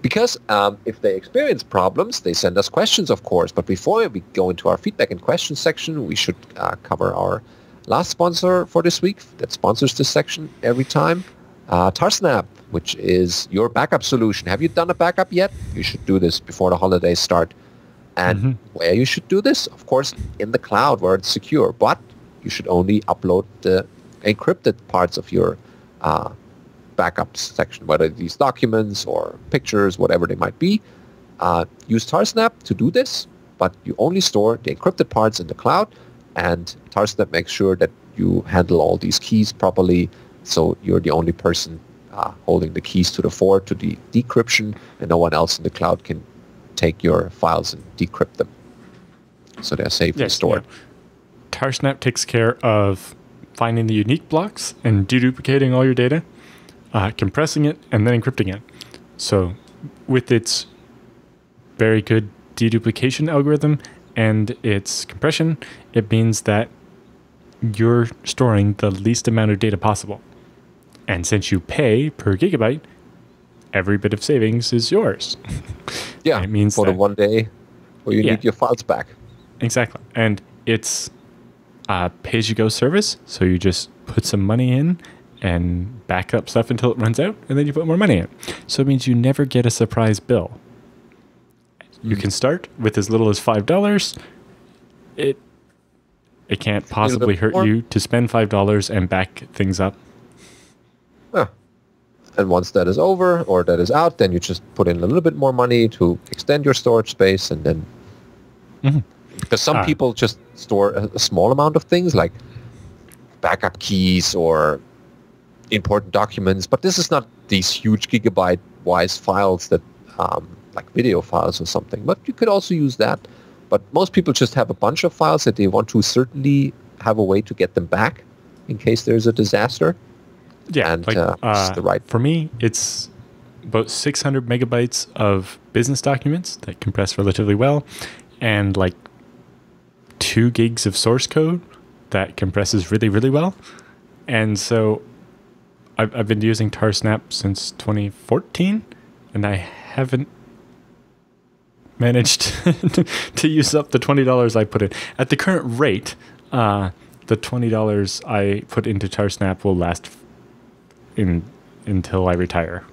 Speaker 1: Because if they experience problems, they send us questions, of course. But before we go into our feedback and questions section, we should cover our last sponsor for this week that sponsors this section every time, Tarsnap, which is your backup solution. Have you done a backup yet? You should do this before the holidays start. And where you should do this? Of course, in the cloud where it's secure. But you should only upload the encrypted parts of your backups section, whether these documents or pictures, whatever they might be. Use Tarsnap to do this, but you only store the encrypted parts in the cloud, and Tarsnap makes sure that you handle all these keys properly, so you're the only person holding the keys to the fort, to the decryption, and no one else in the cloud can take your files and decrypt them. So they're safely stored.
Speaker 2: Yeah. Tarsnap takes care of finding the unique blocks and deduplicating all your data, compressing it, and then encrypting it. So with its very good deduplication algorithm and its compression, it means that you're storing the least amount of data possible. And since you pay per gigabyte, every bit of savings is yours.
Speaker 1: Yeah,
Speaker 2: it means
Speaker 1: for the one day where you need your files back.
Speaker 2: Exactly. And it's a pay-as-you-go service, so you just put some money in and back up stuff until it runs out, and then you put more money in. So it means you never get a surprise bill. You can start with as little as $5. It can't possibly hurt you to spend $5 and back things up.
Speaker 1: Yeah. And once that is over or that is out, then you just put in a little bit more money to extend your storage space, and then because some people just store a small amount of things like backup keys or important documents, but this is not these huge gigabyte-wise files that like video files or something. But you could also use that. But most people just have a bunch of files that they want to certainly have a way to get them back in case there's a disaster.
Speaker 2: Yeah,
Speaker 1: and it's the right.
Speaker 2: For me, it's about 600 megabytes of business documents that compress relatively well, and like 2 gigs of source code that compresses really, really well. And so I've been using Tarsnap since 2014, and I haven't managed to use up the $20 I put in. At the current rate, the $20 I put into Tarsnap will last until I retire.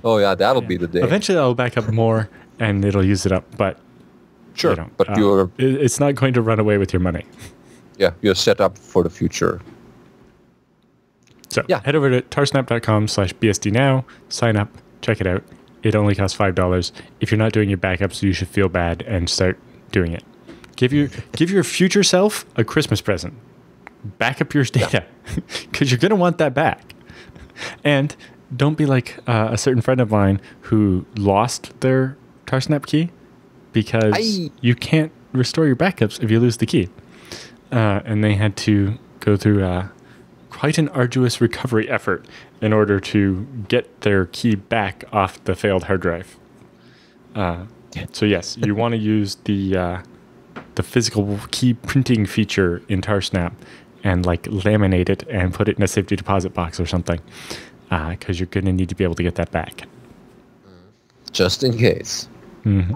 Speaker 1: Oh yeah, that'll be the day.
Speaker 2: Eventually, I'll back up more, and it'll use it up. But
Speaker 1: sure, but
Speaker 2: it's not going to run away with your money.
Speaker 1: Yeah, you're set up for the future.
Speaker 2: So head over to tarsnap.com/BSD Now, sign up, check it out. It only costs $5. If you're not doing your backups, you should feel bad and start doing it. Give your future self a Christmas present. Back up your data because you're going to want that back. And don't be like a certain friend of mine who lost their Tarsnap key because you can't restore your backups if you lose the key. And they had to go through quite an arduous recovery effort in order to get their key back off the failed hard drive. So yes, you want to use the physical key printing feature in Tarsnap and like laminate it and put it in a safety deposit box or something, because you're going to need to be able to get that back.
Speaker 1: Just in case.
Speaker 2: Mm-hmm.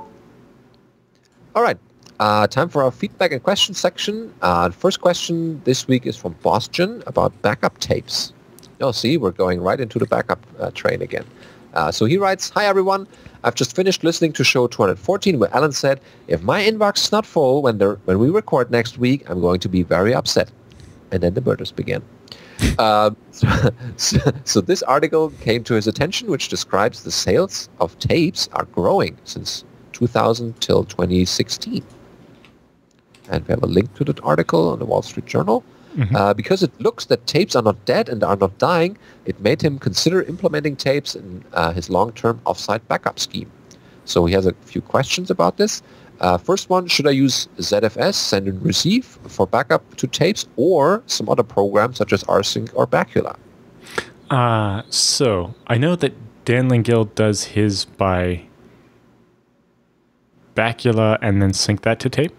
Speaker 1: All right. Time for our feedback and questions section. The first question this week is from Boston about backup tapes. Oh, see, we're going right into the backup train again. So he writes, "Hi everyone, I've just finished listening to show 214 where Alan said, if my inbox is not full when we record next week, I'm going to be very upset." And then the murders began. So this article came to his attention, which describes the sales of tapes are growing since 2000 till 2016. And we have a link to that article on the Wall Street Journal. Mm-hmm. Because it looks that tapes are not dead and are not dying, it made him consider implementing tapes in his long-term offsite backup scheme. So he has a few questions about this. First one, should I use ZFS, send and receive, for backup to tapes, or some other program such as rsync or Bacula?
Speaker 2: So I know that Dan Lingill does his by Bacula and then sync that to tape.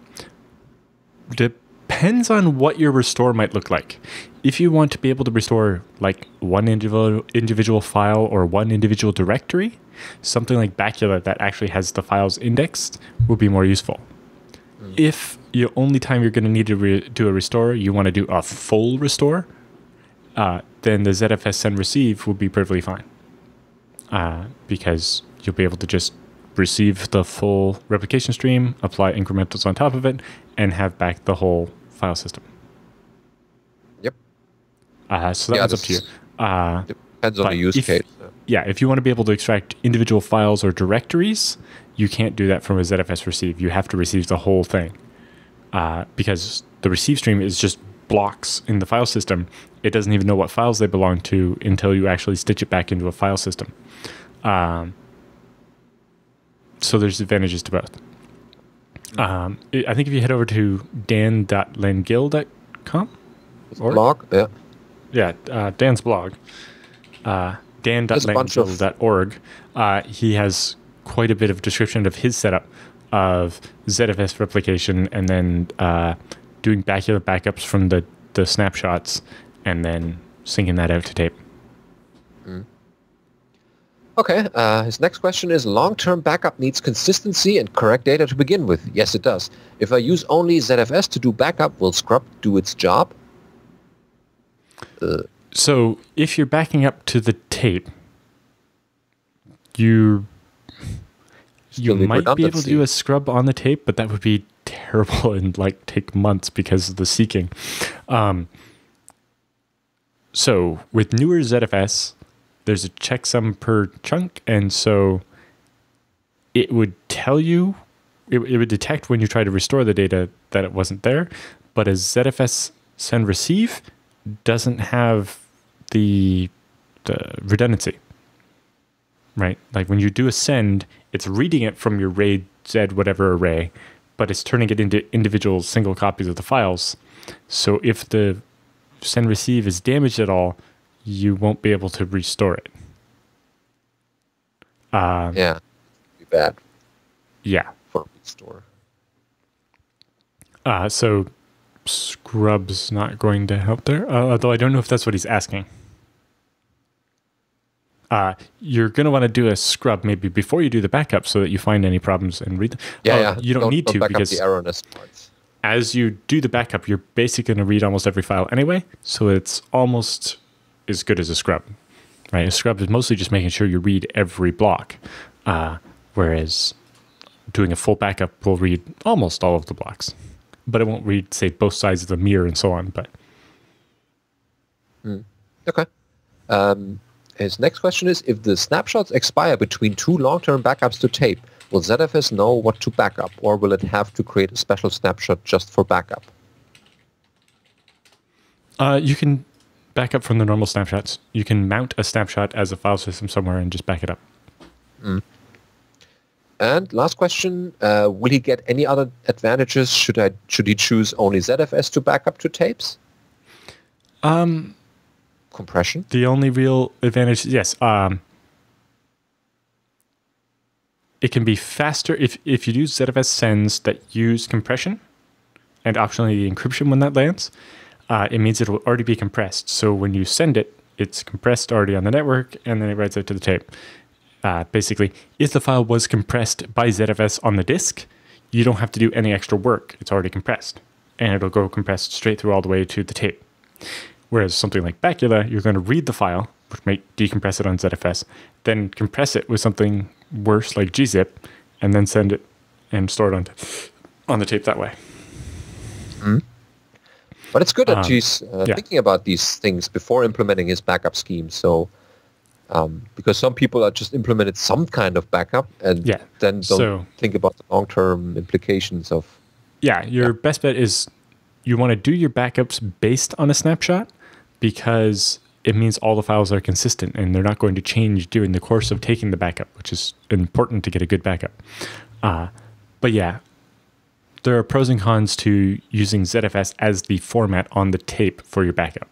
Speaker 2: Depends on what your restore might look like. If you want to be able to restore like one individual file or one individual directory, something like Bacula that actually has the files indexed will be more useful. If the only time you're going to need to do a restore, you want to do a full restore, then the ZFS send receive will be perfectly fine. Because you'll be able to just receive the full replication stream, apply incrementals on top of it, and have back the whole file system.
Speaker 1: Yep.
Speaker 2: So that's up to you.
Speaker 1: Depends on the use case.
Speaker 2: Yeah, if you want to be able to extract individual files or directories, you can't do that from a ZFS receive. You have to receive the whole thing. Because the receive stream is just blocks in the file system. It doesn't even know what files they belong to until you actually stitch it back into a file system. So there's advantages to both. I think if you head over to dan.lengill.com
Speaker 1: blog,
Speaker 2: yeah, Dan's blog, dan.lengill.org, he has quite a bit of description of his setup of ZFS replication and then doing Bacula backups from the snapshots and then syncing that out to tape.
Speaker 1: Okay, his next question is, long-term backup needs consistency and correct data to begin with. Yes, it does. If I use only ZFS to do backup, will Scrub do its job?
Speaker 2: So if you're backing up to the tape, you might be able to do a scrub on the tape, but that would be terrible and like take months because of the seeking. So with newer ZFS, there's a checksum per chunk, and so it would tell you, it would detect when you try to restore the data that it wasn't there, but a ZFS send receive doesn't have the redundancy, right? Like when you do a send, it's reading it from your RAID Z whatever array, but it's turning it into individual single copies of the files. So if the send receive is damaged at all, you won't be able to restore it.
Speaker 1: Yeah, be bad.
Speaker 2: Yeah.
Speaker 1: For restore.
Speaker 2: So Scrub's not going to help there, although I don't know if that's what he's asking. You're going to want to do a scrub maybe before you do the backup so that you find any problems and read them. You don't need to,
Speaker 1: back
Speaker 2: because
Speaker 1: up the erroneous parts.
Speaker 2: as you do the backup, you're basically going to read almost every file anyway, so it's almost as good as a scrub. Right? A scrub is mostly just making sure you read every block, whereas doing a full backup will read almost all of the blocks, but it won't read, say, both sides of the mirror and so on. But
Speaker 1: Okay. His next question is, if the snapshots expire between two long-term backups to tape, will ZFS know what to backup, or will it have to create a special snapshot just for backup?
Speaker 2: You can back up from the normal snapshots. You can mount a snapshot as a file system somewhere and just back it up.
Speaker 1: And last question, will he get any other advantages should he choose only ZFS to backup to tapes? Compression?
Speaker 2: The only real advantage, yes. It can be faster if you use ZFS sends that use compression and optionally the encryption when that lands. It means it will already be compressed. So when you send it, it's compressed already on the network, and then it writes out to the tape. Basically, if the file was compressed by ZFS on the disk, you don't have to do any extra work. It's already compressed, and it'll go compressed straight through all the way to the tape. Whereas something like Bacula, you're going to read the file, which might decompress it on ZFS, then compress it with something worse like gzip, and then send it and store it on the tape that way.
Speaker 1: But it's good that he's thinking about these things before implementing his backup scheme. So, because some people are just implemented some kind of backup and then don't think about the long-term implications of...
Speaker 2: Your best bet is you want to do your backups based on a snapshot, because it means all the files are consistent and they're not going to change during the course of taking the backup, which is important to get a good backup. But yeah, there are pros and cons to using ZFS as the format on the tape for your backup.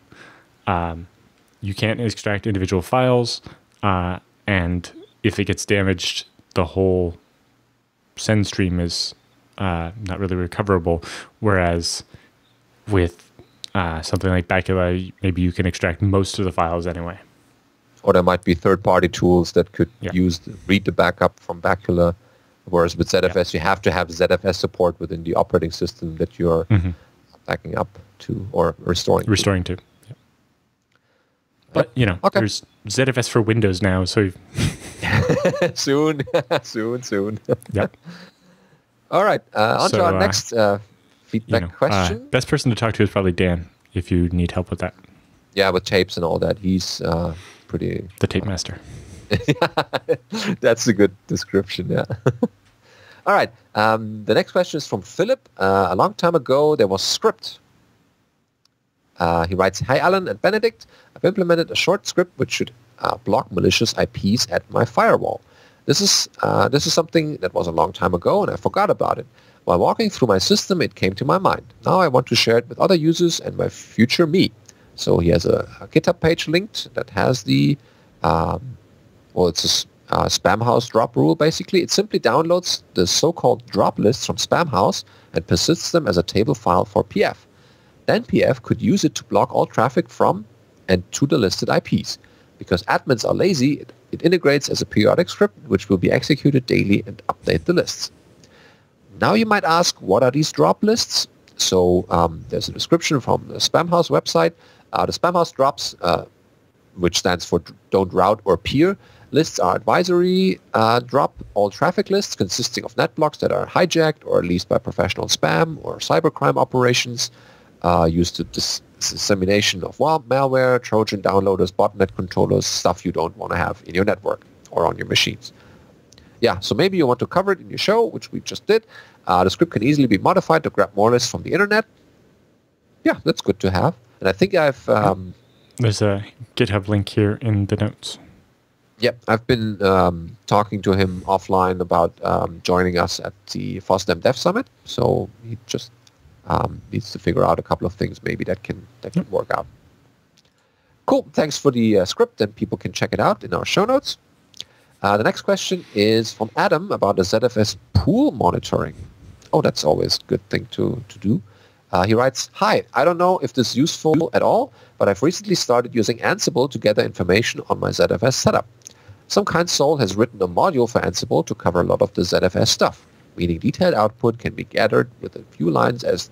Speaker 2: You can't extract individual files, and if it gets damaged, the whole send stream is not really recoverable, whereas with something like Bacula, maybe you can extract most of the files anyway.
Speaker 1: Or there might be third-party tools that could read the backup from Bacula, whereas with ZFS, you have to have ZFS support within the operating system that you're backing up to or restoring to.
Speaker 2: Yeah. But, there's ZFS for Windows now, so...
Speaker 1: soon.
Speaker 2: Yep.
Speaker 1: All right, on to our next feedback question.
Speaker 2: Best person to talk to is probably Dan, if you need help with that.
Speaker 1: Yeah, with tapes and all that. He's pretty...
Speaker 2: The tape master.
Speaker 1: That's a good description, yeah. All right, the next question is from Philip. A long time ago, there was script. He writes, "Hi, Alan and Benedict. I've implemented a short script which should block malicious IPs at my firewall. This is something that was a long time ago, and I forgot about it. While walking through my system, it came to my mind. Now I want to share it with other users and my future me." So he has a GitHub page linked that has the, it's a Spamhaus drop rule, basically. It simply downloads the so-called drop lists from Spamhaus and persists them as a table file for PF. Then PF could use it to block all traffic from and to the listed IPs. Because admins are lazy, it integrates as a periodic script which will be executed daily and update the lists. Now you might ask, what are these drop lists? So there's a description from the Spamhaus website. The Spamhaus drops, which stands for don't route or peer, lists are advisory drop all traffic lists consisting of net blocks that are hijacked or released by professional spam or cybercrime operations, used to dissemination of malware, Trojan downloaders, botnet controllers, stuff you don't want to have in your network or on your machines. Yeah, so maybe you want to cover it in your show, which we just did. The script can easily be modified to grab more lists from the internet. Yeah, that's good to have. And I think I've...
Speaker 2: There's a GitHub link here in the notes.
Speaker 1: Yep, I've been talking to him offline about joining us at the FOSDEM Dev Summit. So he just needs to figure out a couple of things maybe that can work out. Cool, thanks for the script, and people can check it out in our show notes. The next question is from Adam about the ZFS pool monitoring. Oh, that's always a good thing to do. He writes, "Hi, I don't know if this is useful at all, but I've recently started using Ansible to gather information on my ZFS setup. some kind soul has written a module for Ansible to cover a lot of the ZFS stuff, meaning detailed output can be gathered with a few lines as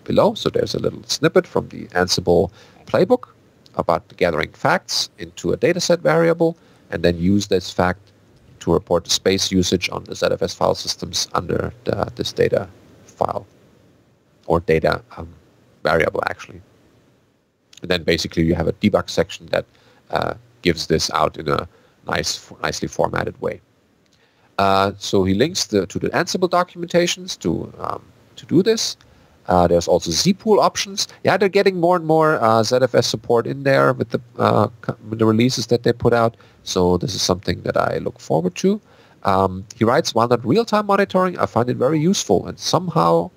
Speaker 1: below. So there's a little snippet from the Ansible playbook about gathering facts into a dataset variable, and then use this fact to report the space usage on the ZFS file systems under this data file, or data variable, actually. And then basically you have a debug section that gives this out in a nicely formatted way. So he links to the Ansible documentations to do this. There's also zpool options. Yeah, they're getting more and more ZFS support in there with the releases that they put out. So this is something that I look forward to. He writes, while not real-time monitoring, I find it very useful, and somehow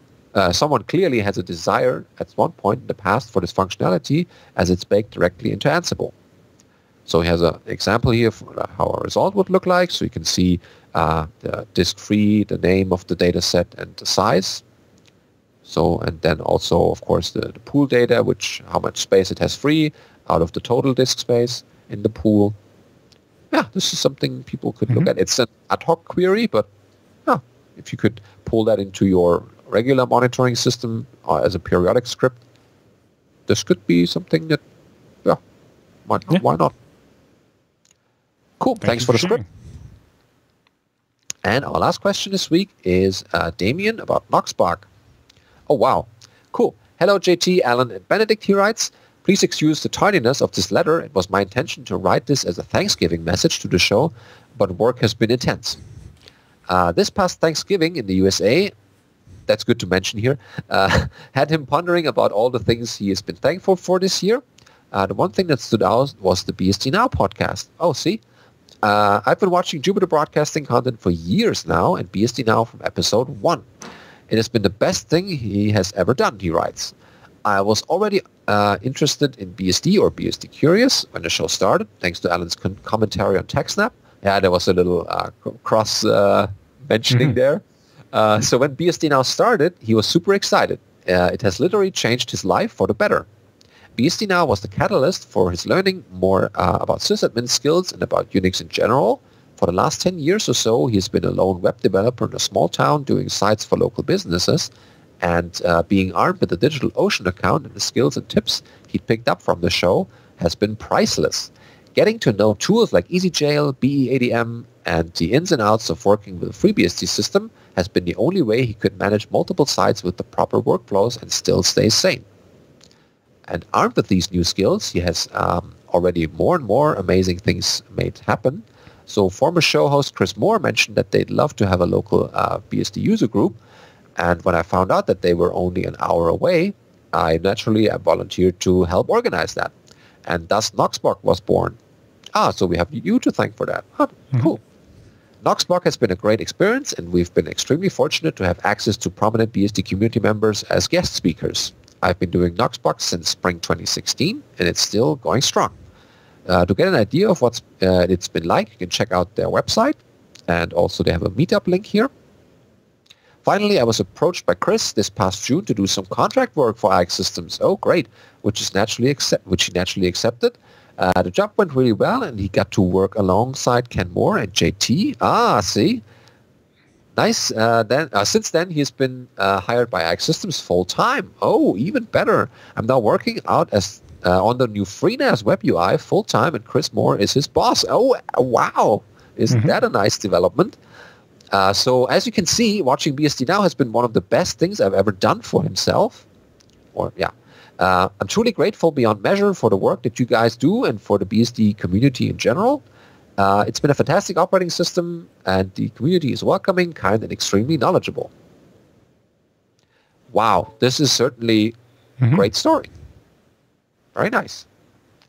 Speaker 1: someone clearly has a desire at one point in the past for this functionality, as it's baked directly into Ansible. So he has an example here of how a result would look like. So you can see the disk free, the name of the data set, and the size. So, and then also, of course, the pool data, how much space it has free out of the total disk space in the pool. Yeah, this is something people could look at. It's an ad hoc query, but yeah, if you could pull that into your regular monitoring system as a periodic script, this could be something that, why not? Cool. Thanks for the script. And our last question this week is Damien about Knoxbach. Oh, wow. Cool. Hello, JT, Alan, and Benedict, he writes. Please excuse the tardiness of this letter. It was my intention to write this as a Thanksgiving message to the show, but work has been intense. This past Thanksgiving in the USA, that's good to mention here, had him pondering about all the things he has been thankful for this year. The one thing that stood out was the BSD Now podcast. Oh, see? I've been watching Jupiter Broadcasting content for years now, and BSD Now from episode 1. It has been the best thing he has ever done, he writes. I was already interested in BSD or BSD Curious when the show started, thanks to Alan's commentary on TechSnap. Yeah, there was a little cross mentioning there. So when BSD Now started, he was super excited. It has literally changed his life for the better. BSD Now was the catalyst for his learning more about sysadmin skills and about Unix in general. For the last 10 years or so, he's been a lone web developer in a small town doing sites for local businesses, and being armed with a DigitalOcean account and the skills and tips he picked up from the show has been priceless. Getting to know tools like EasyJail, BEADM, and the ins and outs of working with a FreeBSD system has been the only way he could manage multiple sites with the proper workflows and still stay sane. And armed with these new skills, he has already more and more amazing things made happen. So former show host Chris Moore mentioned that they'd love to have a local BSD user group. And when I found out that they were only an hour away, I naturally volunteered to help organize that. And thus Knoxbach was born. So we have you to thank for that. Cool. Knoxbach has been a great experience, and we've been extremely fortunate to have access to prominent BSD community members as guest speakers. I've been doing Knoxbach since spring 2016, and it's still going strong. To get an idea of what it's been like, you can check out their website, and also they have a meetup link here. Finally, I was approached by Chris this past June to do some contract work for IX Systems. Oh, great, which he naturally accepted. The job went really well, and he got to work alongside Ken Moore and JT. See? Nice. Since then, he's been hired by IX Systems full-time. Oh, even better. I'm now working out as on the new FreeNAS web UI full-time, and Chris Moore is his boss. Oh, wow. Isn't that a nice development? So as you can see, watching BSD Now has been one of the best things I've ever done for himself. I'm truly grateful beyond measure for the work that you guys do and for the BSD community in general. It's been a fantastic operating system, and the community is welcoming, kind, and extremely knowledgeable. Wow, this is certainly a great story. Very nice.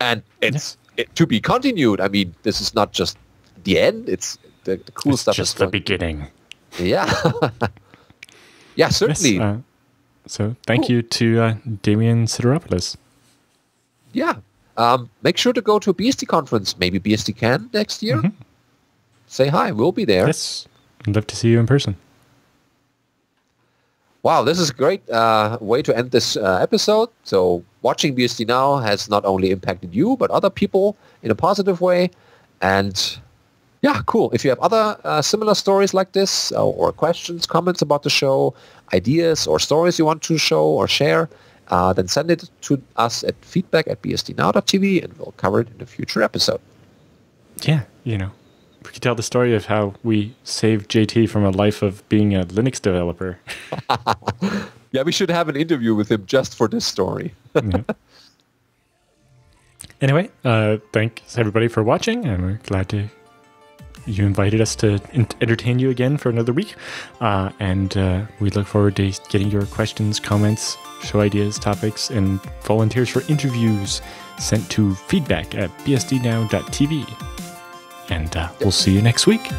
Speaker 1: And it's to be continued. I mean, this is not just the end. It's the cool stuff.
Speaker 2: It's just the beginning.
Speaker 1: Yeah. Yeah, certainly.
Speaker 2: Yes, so thank you to Damian Sideropoulos.
Speaker 1: Yeah. Make sure to go to a BSD conference, maybe BSD Can next year. Say hi. We'll be there.
Speaker 2: Yes. I'd love to see you in person.
Speaker 1: Wow, this is a great way to end this episode. So watching BSD Now has not only impacted you, but other people in a positive way. And Yeah, cool. If you have other similar stories like this or questions, comments about the show, ideas or stories you want to show or share, then send it to us at feedback@bsdnow.tv and we'll cover it in a future episode.
Speaker 2: Yeah, we could tell the story of how we saved JT from a life of being a Linux developer.
Speaker 1: Yeah, we should have an interview with him just for this story.
Speaker 2: Yeah. Anyway, thanks everybody for watching, and we're glad you invited us to entertain you again for another week. And we look forward to getting your questions, comments, show ideas, topics, and volunteers for interviews sent to feedback@bsdnow.tv. And we'll see you next week.